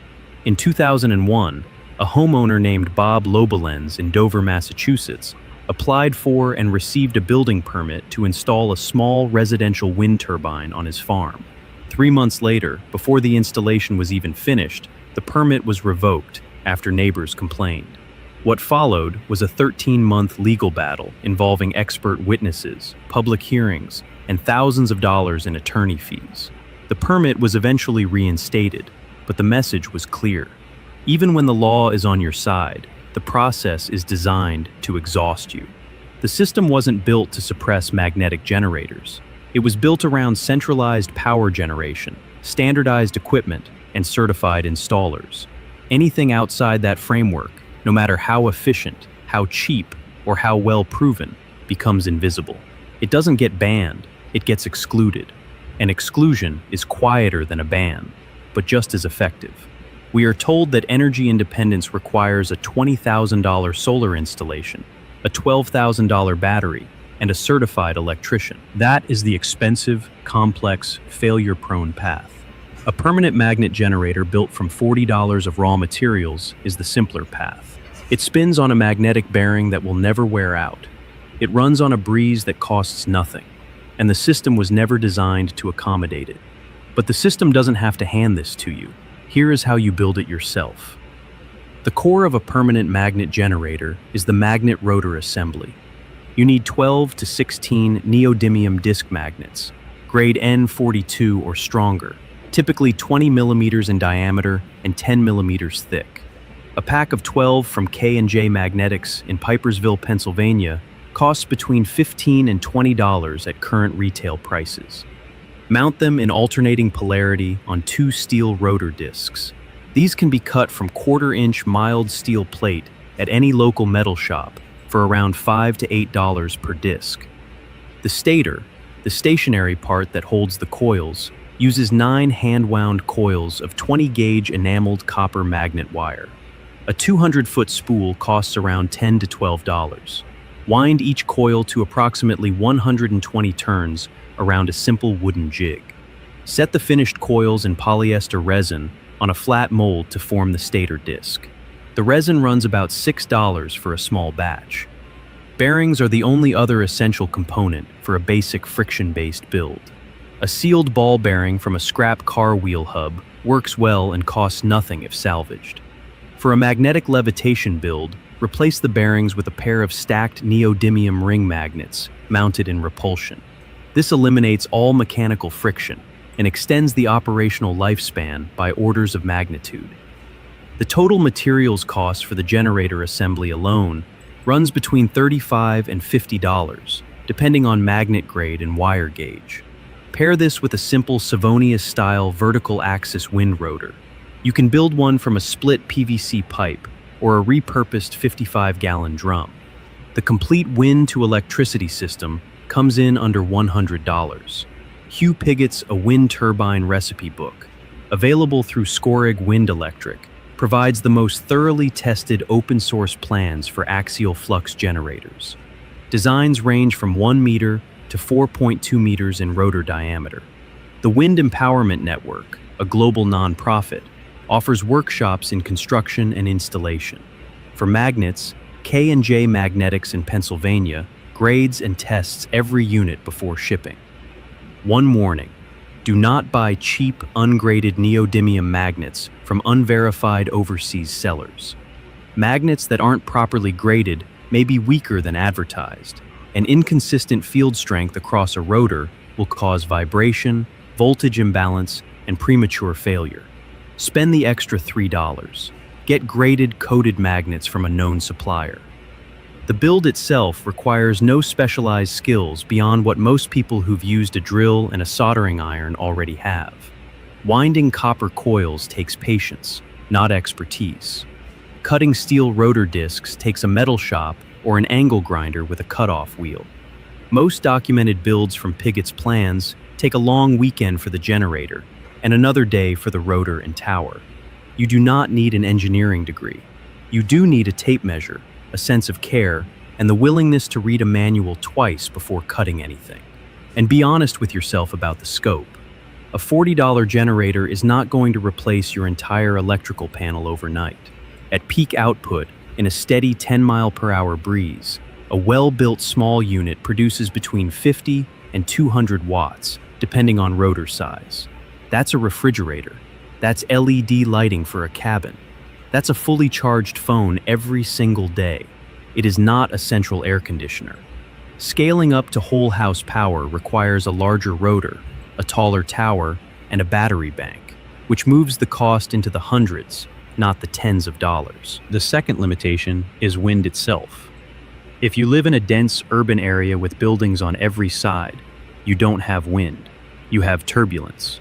S17: In 2001, a homeowner named Bob Lobelenz in Dover, Massachusetts, applied for and received a building permit to install a small residential wind turbine on his farm. 3 months later, before the installation was even finished, the permit was revoked after neighbors complained. What followed was a 13-month legal battle involving expert witnesses, public hearings, and thousands of dollars in attorney fees. The permit was eventually reinstated, but the message was clear. Even when the law is on your side, the process is designed to exhaust you. The system wasn't built to suppress magnetic generators. It was built around centralized power generation, standardized equipment, and certified installers. Anything outside that framework, no matter how efficient, how cheap, or how well proven, becomes invisible. It doesn't get banned, it gets excluded. An exclusion is quieter than a ban, but just as effective. We are told that energy independence requires a $20,000 solar installation, a $12,000 battery, and a certified electrician. That is the expensive, complex, failure-prone path. A permanent magnet generator built from $40 of raw materials is the simpler path. It spins on a magnetic bearing that will never wear out. It runs on a breeze that costs nothing, and the system was never designed to accommodate it. But the system doesn't have to hand this to you. Here is how you build it yourself. The core of a permanent magnet generator is the magnet rotor assembly. You need 12 to 16 neodymium disc magnets, grade N42 or stronger, typically 20 millimeters in diameter and 10 millimeters thick. A pack of 12 from K&J Magnetics in Pipersville, Pennsylvania, costs between $15 and $20 at current retail prices. Mount them in alternating polarity on 2 steel rotor discs. These can be cut from quarter-inch mild steel plate at any local metal shop for around $5 to $8 per disc. The stator, the stationary part that holds the coils, uses 9 hand-wound coils of 20-gauge enameled copper magnet wire. A 200-foot spool costs around $10 to $12. Wind each coil to approximately 120 turns around a simple wooden jig. Set the finished coils in polyester resin on a flat mold to form the stator disc. The resin runs about $6 for a small batch. Bearings are the only other essential component for a basic friction-based build. A sealed ball bearing from a scrap car wheel hub works well and costs nothing if salvaged. For a magnetic levitation build, replace the bearings with a pair of stacked neodymium ring magnets mounted in repulsion. This eliminates all mechanical friction and extends the operational lifespan by orders of magnitude. The total materials cost for the generator assembly alone runs between $35 and $50, depending on magnet grade and wire gauge. Pair this with a simple Savonius-style vertical axis wind rotor. You can build one from a split PVC pipe or a repurposed 55-gallon drum. The complete wind-to-electricity system comes in under $100. Hugh Pigot's A Wind Turbine Recipe Book, available through Scorig Wind Electric, provides the most thoroughly tested open-source plans for axial flux generators. Designs range from 1 meter to 4.2 meters in rotor diameter. The Wind Empowerment Network, a global nonprofit, offers workshops in construction and installation. For magnets, K&J Magnetics in Pennsylvania grades and tests every unit before shipping. One warning: do not buy cheap, ungraded neodymium magnets from unverified overseas sellers. Magnets that aren't properly graded may be weaker than advertised, and inconsistent field strength across a rotor will cause vibration, voltage imbalance, and premature failure. Spend the extra $3. Get graded, coated magnets from a known supplier. The build itself requires no specialized skills beyond what most people who've used a drill and a soldering iron already have. Winding copper coils takes patience, not expertise. Cutting steel rotor discs takes a metal shop or an angle grinder with a cutoff wheel. Most documented builds from Pigot's plans take a long weekend for the generator and another day for the rotor and tower. You do not need an engineering degree. You do need a tape measure, a sense of care, and the willingness to read a manual twice before cutting anything. And be honest with yourself about the scope. A $40 generator is not going to replace your entire electrical panel overnight. At peak output, in a steady 10-mile-per-hour breeze, a well-built small unit produces between 50 and 200 watts, depending on rotor size. That's a refrigerator. That's LED lighting for a cabin. That's a fully charged phone every single day. It is not a central air conditioner. Scaling up to whole house power requires a larger rotor, a taller tower, and a battery bank, which moves the cost into the hundreds, not the tens of dollars. The second limitation is wind itself. If you live in a dense urban area with buildings on every side, you don't have wind, you have turbulence.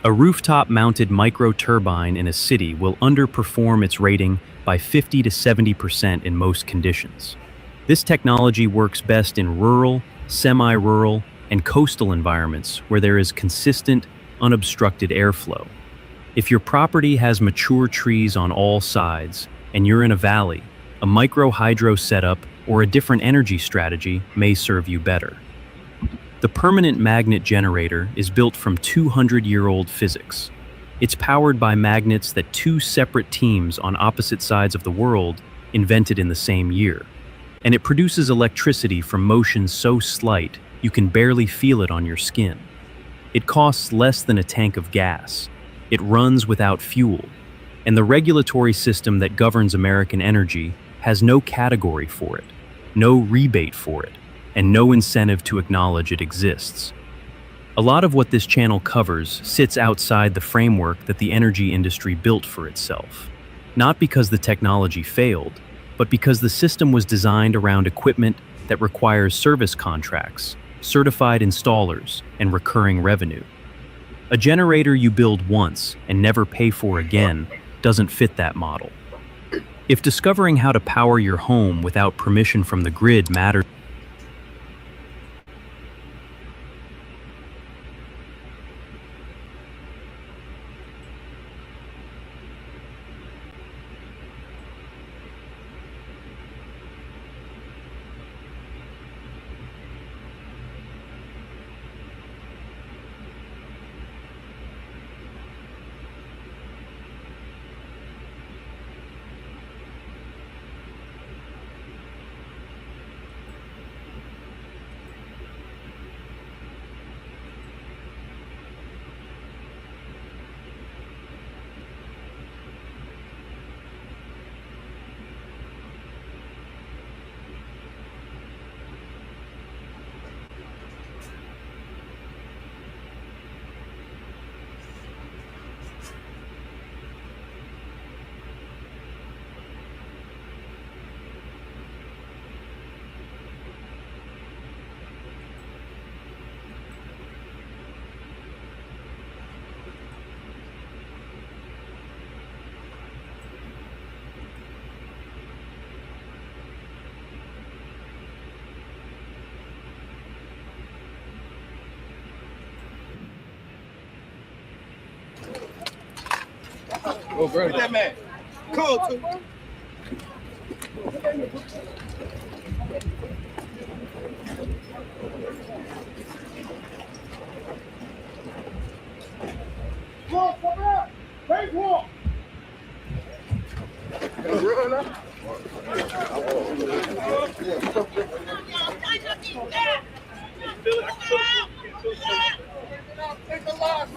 S17: A rooftop-mounted micro-turbine in a city will underperform its rating by 50 to 70% in most conditions. This technology works best in rural, semi-rural, and coastal environments where there is consistent, unobstructed airflow. If your property has mature trees on all sides and you're in a valley, a micro-hydro setup or a different energy strategy may serve you better. The permanent magnet generator is built from 200-year-old physics. It's powered by magnets that two separate teams on opposite sides of the world invented in the same year. And it produces electricity from motion so slight you can barely feel it on your skin. It costs less than a tank of gas. It runs without fuel. And the regulatory system that governs American energy has no category for it, no rebate for it, and no incentive to acknowledge it exists. A lot of what this channel covers sits outside the framework that the energy industry built for itself. Not because the technology failed, but because the system was designed around equipment that requires service contracts, certified installers, and recurring revenue. A generator you build once and never pay for again doesn't fit that model. If discovering how to power your home without permission from the grid matters,
S4: Oh, bro. Look at that man. Cold, too. Come on, come on. Take one. Take the loss.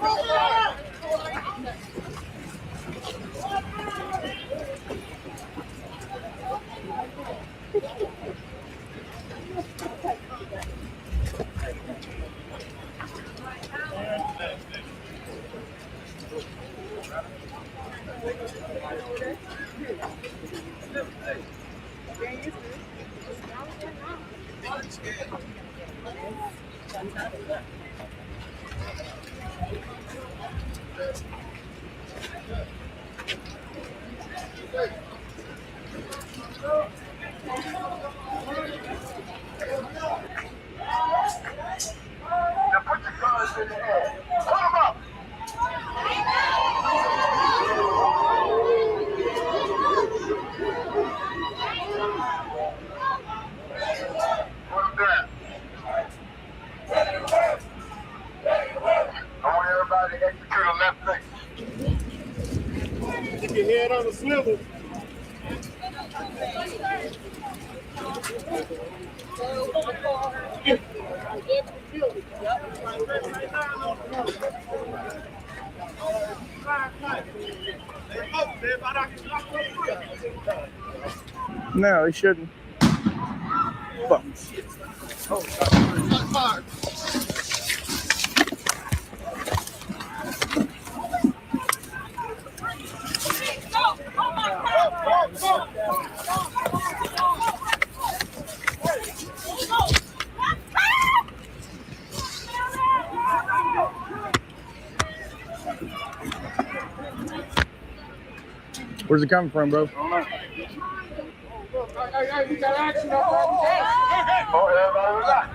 S4: Keep your head on the swivel.
S16: No, he shouldn't. Fuck. Where's it coming from, bro?
S4: You got action up there. Everybody relax.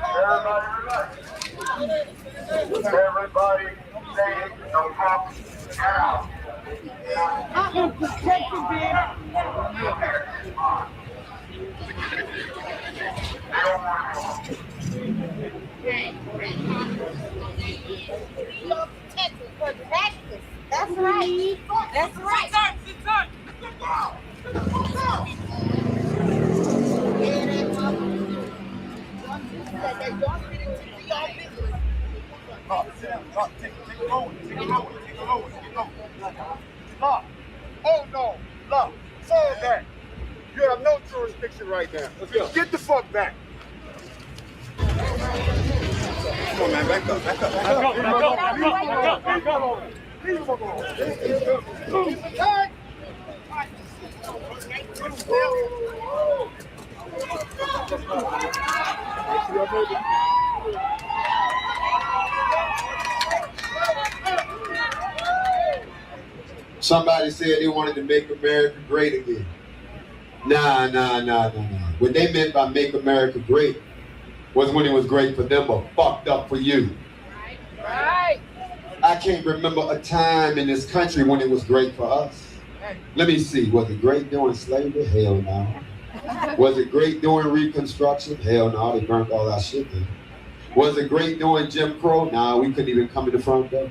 S4: Everybody stay the fuck down.
S18: Attention, team.
S15: That's right. That's right.
S19: Oh no, look, fall back. You have no jurisdiction right now. Get the fuck back. Come on, man, back up, back up. Back up, back up, back up,
S20: Somebody said they wanted to make America great again. Nah. What they meant by make America great was when it was great for them but fucked up for you.
S18: Right.
S20: I can't remember a time in this country when it was great for us. Let me see, was it great during slavery? Hell no. Was it great during Reconstruction? Hell no, they burnt all our shit in. Was it great during Jim Crow? Nah, we couldn't even come in the front door.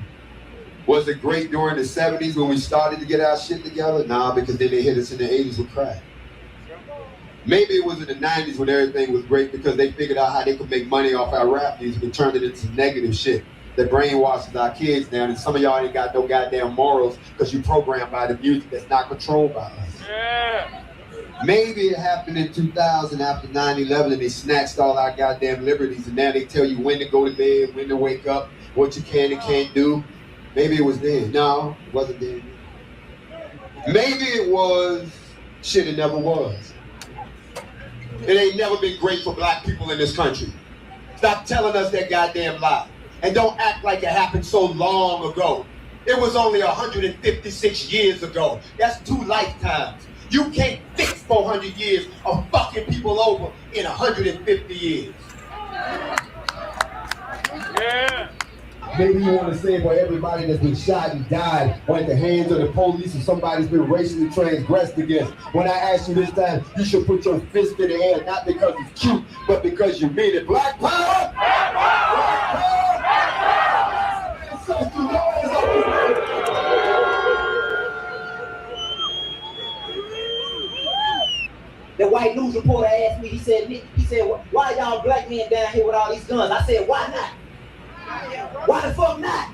S20: Was it great during the 70s when we started to get our shit together? Nah, because then they hit us in the 80s with crack. Maybe it was in the 90s when everything was great because they figured out how they could make money off our rap music and turned it into negative shit that brainwashes our kids now. And some of y'all ain't got no goddamn morals because you programmed by the music that's not controlled by us.
S18: Yeah.
S20: Maybe it happened in 2000 after 9/11 and they snatched all our goddamn liberties and now they tell you when to go to bed, when to wake up, what you can and can't do. Maybe it was then. No, it wasn't then. Maybe it was shit it never was. It ain't never been great for black people in this country. Stop telling us that goddamn lie. And don't act like it happened so long ago. It was only 156 years ago. That's 2 lifetimes. You can't fix 400 years of fucking people over in 150 years.
S18: Yeah.
S20: Maybe you want to say it for everybody that's been shot and died or at the hands of the police or somebody's been racially transgressed against. When I ask you this time, you should put your fist in the air, not because it's cute, but because you mean it. Black power! Black power! Black power!
S21: The white news reporter asked me, he said, why y'all black men down here with all these guns? I said, why not? Why the fuck not?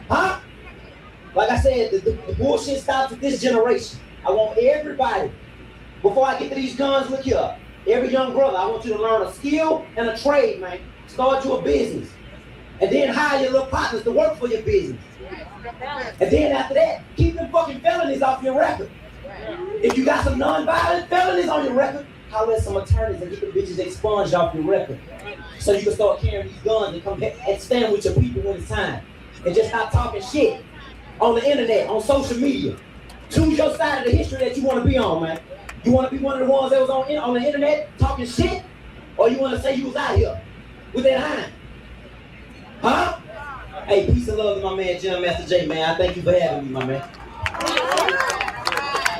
S21: Huh? Like I said, the bullshit stops with this generation. I want everybody, before I get to these guns, look here. Every young brother, I want you to learn a skill and a trade, man. Start you a business. And then hire your little partners to work for your business. And then after that, keep them fucking felonies off your record. If you got some non-violent felonies on your record, holler at some attorneys and get the bitches expunged off your record. So you can start carrying these guns and come back and stand with your people when it's time. And just stop talking shit on the internet, on social media. Choose your side of the history that you want to be on, man. You want to be one of the ones that was on the internet talking shit? Or you want to say you was out here with that hind? Huh? Hey, peace and love to my man, Jim Master J, man. I thank you for having me, my man.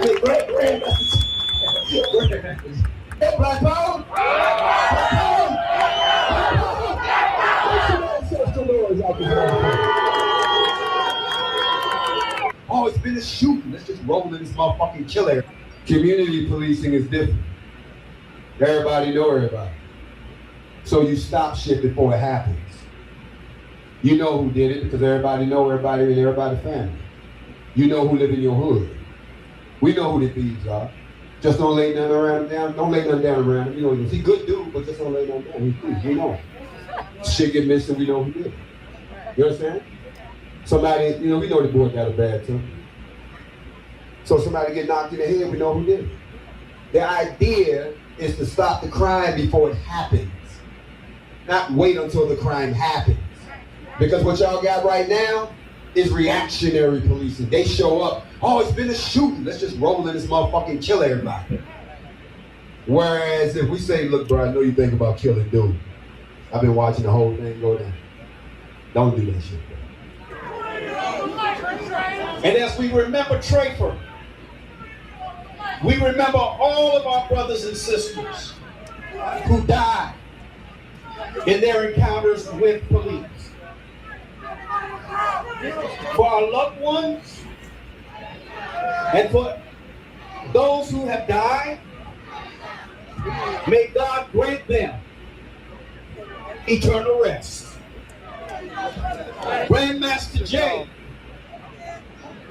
S21: With great grandmaster.
S20: Hey, Black Power! Oh, it's been a shooting. Let's just roll in this motherfucking killer. Community policing is different. Everybody know everybody. So you stop shit before it happens. You know who did it because everybody know everybody in everybody's family. You know who live in your hood. We know who the thieves are. Just don't lay nothing around down. Don't lay nothing down around him. You know, he's a good dude, but just don't lay nothing down. He's thieves. We know. Shit get missing. We know who did it. You understand? Somebody, you know, we know the boy got a bad temper. So somebody get knocked in the head, we know who did it. The idea is to stop the crime before it happens. Not wait until the crime happens. Because what y'all got right now is reactionary policing. They show up, oh, it's been a shooting. Let's just roll in this motherfucker and kill everybody. Whereas if we say, look, bro, I know you think about killing dude. I've been watching the whole thing go down. Don't do that shit, bro.
S21: And as we remember Trayford, We remember all of our brothers and sisters who died in their encounters with police. For our loved ones and for those who have died, may God grant them eternal rest. Grandmaster Jay,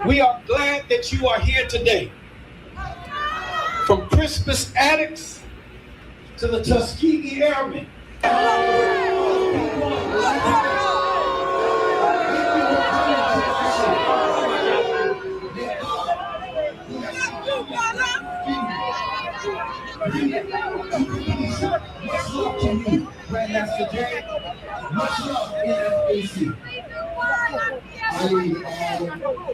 S21: we are glad that you are here today. From Crispus Attucks to the Tuskegee Airmen. Grandmaster Jay, much love, NFAC.
S20: I need all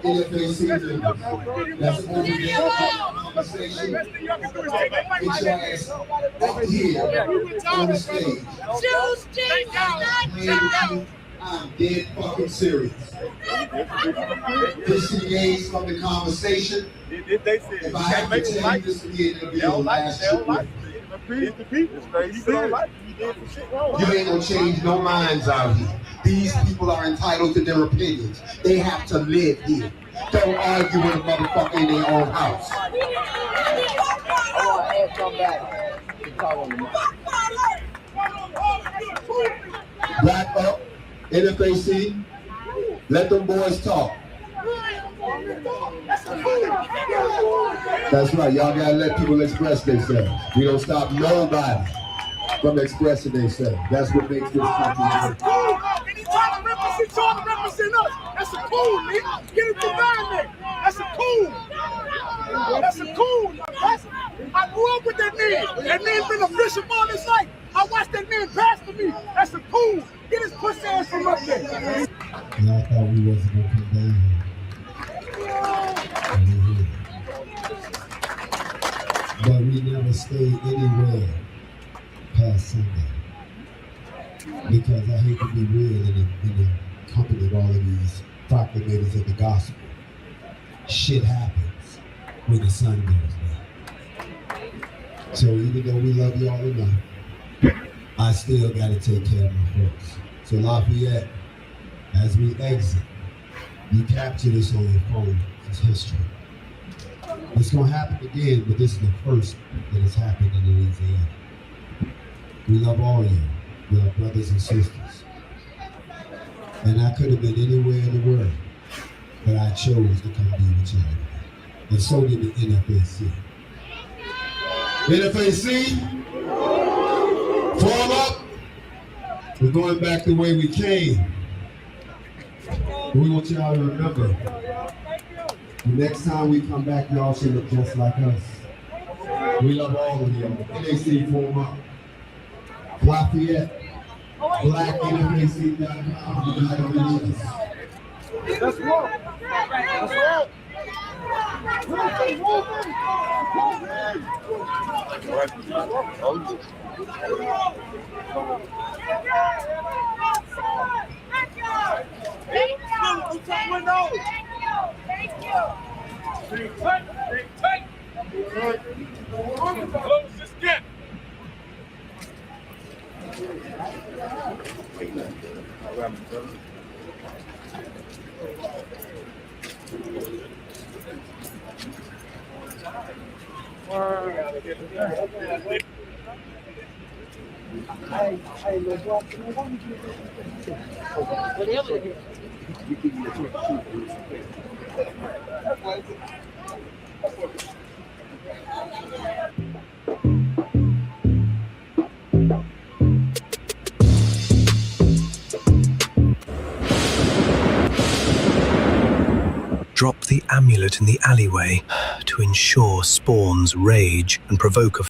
S20: NFAC members that's over there conversation. Get your ass up here on the stage. I'm dead fucking serious. Disengage from the conversation. If I have to tell you, this will be the last shit. You ain't gonna change no minds out here. These people are entitled to their opinions. They have to live here. Don't argue with a motherfucker in their own house. Back up, NFAC. Let them boys talk. That's right, y'all gotta let people express themselves. We don't stop nobody from expressing themselves. That's what makes this country
S18: That's cool. Anytime to represent y'all to represent us. That's a cool, nigga. Get it behind me. That's a cool. That's a cool. I grew up with that man. That man's been a fisher all his life. I watched that man pass to me. That's a cool. Get his pussy ass from up there.
S20: Y'all thought we wasn't gonna come down. But we never stayed anywhere past Sunday. Because I hate to be real in the company of all of these proclamators of the gospel. Shit happens when the sun goes down. So even though we love y'all enough, I still gotta take care of my folks. So Lafayette, as we exit, you capture this on your phone. It's history. It's gonna happen again, but this is the first that has happened in Louisiana. We love all of you. We are brothers and sisters. And I could have been anywhere in the world, but I chose to come be with y'all. And so did the NFAC. NFAC, form up. We're going back the way we came. But we want y'all to remember, the next time we come back, y'all should look just like us. We love all of you. NAC, form up. Lafayette, BlackNFAC.com.
S18: Let's roll. Let's roll. Close this gap.
S2: Drop the amulet in the alleyway to ensure spawns rage and provoke a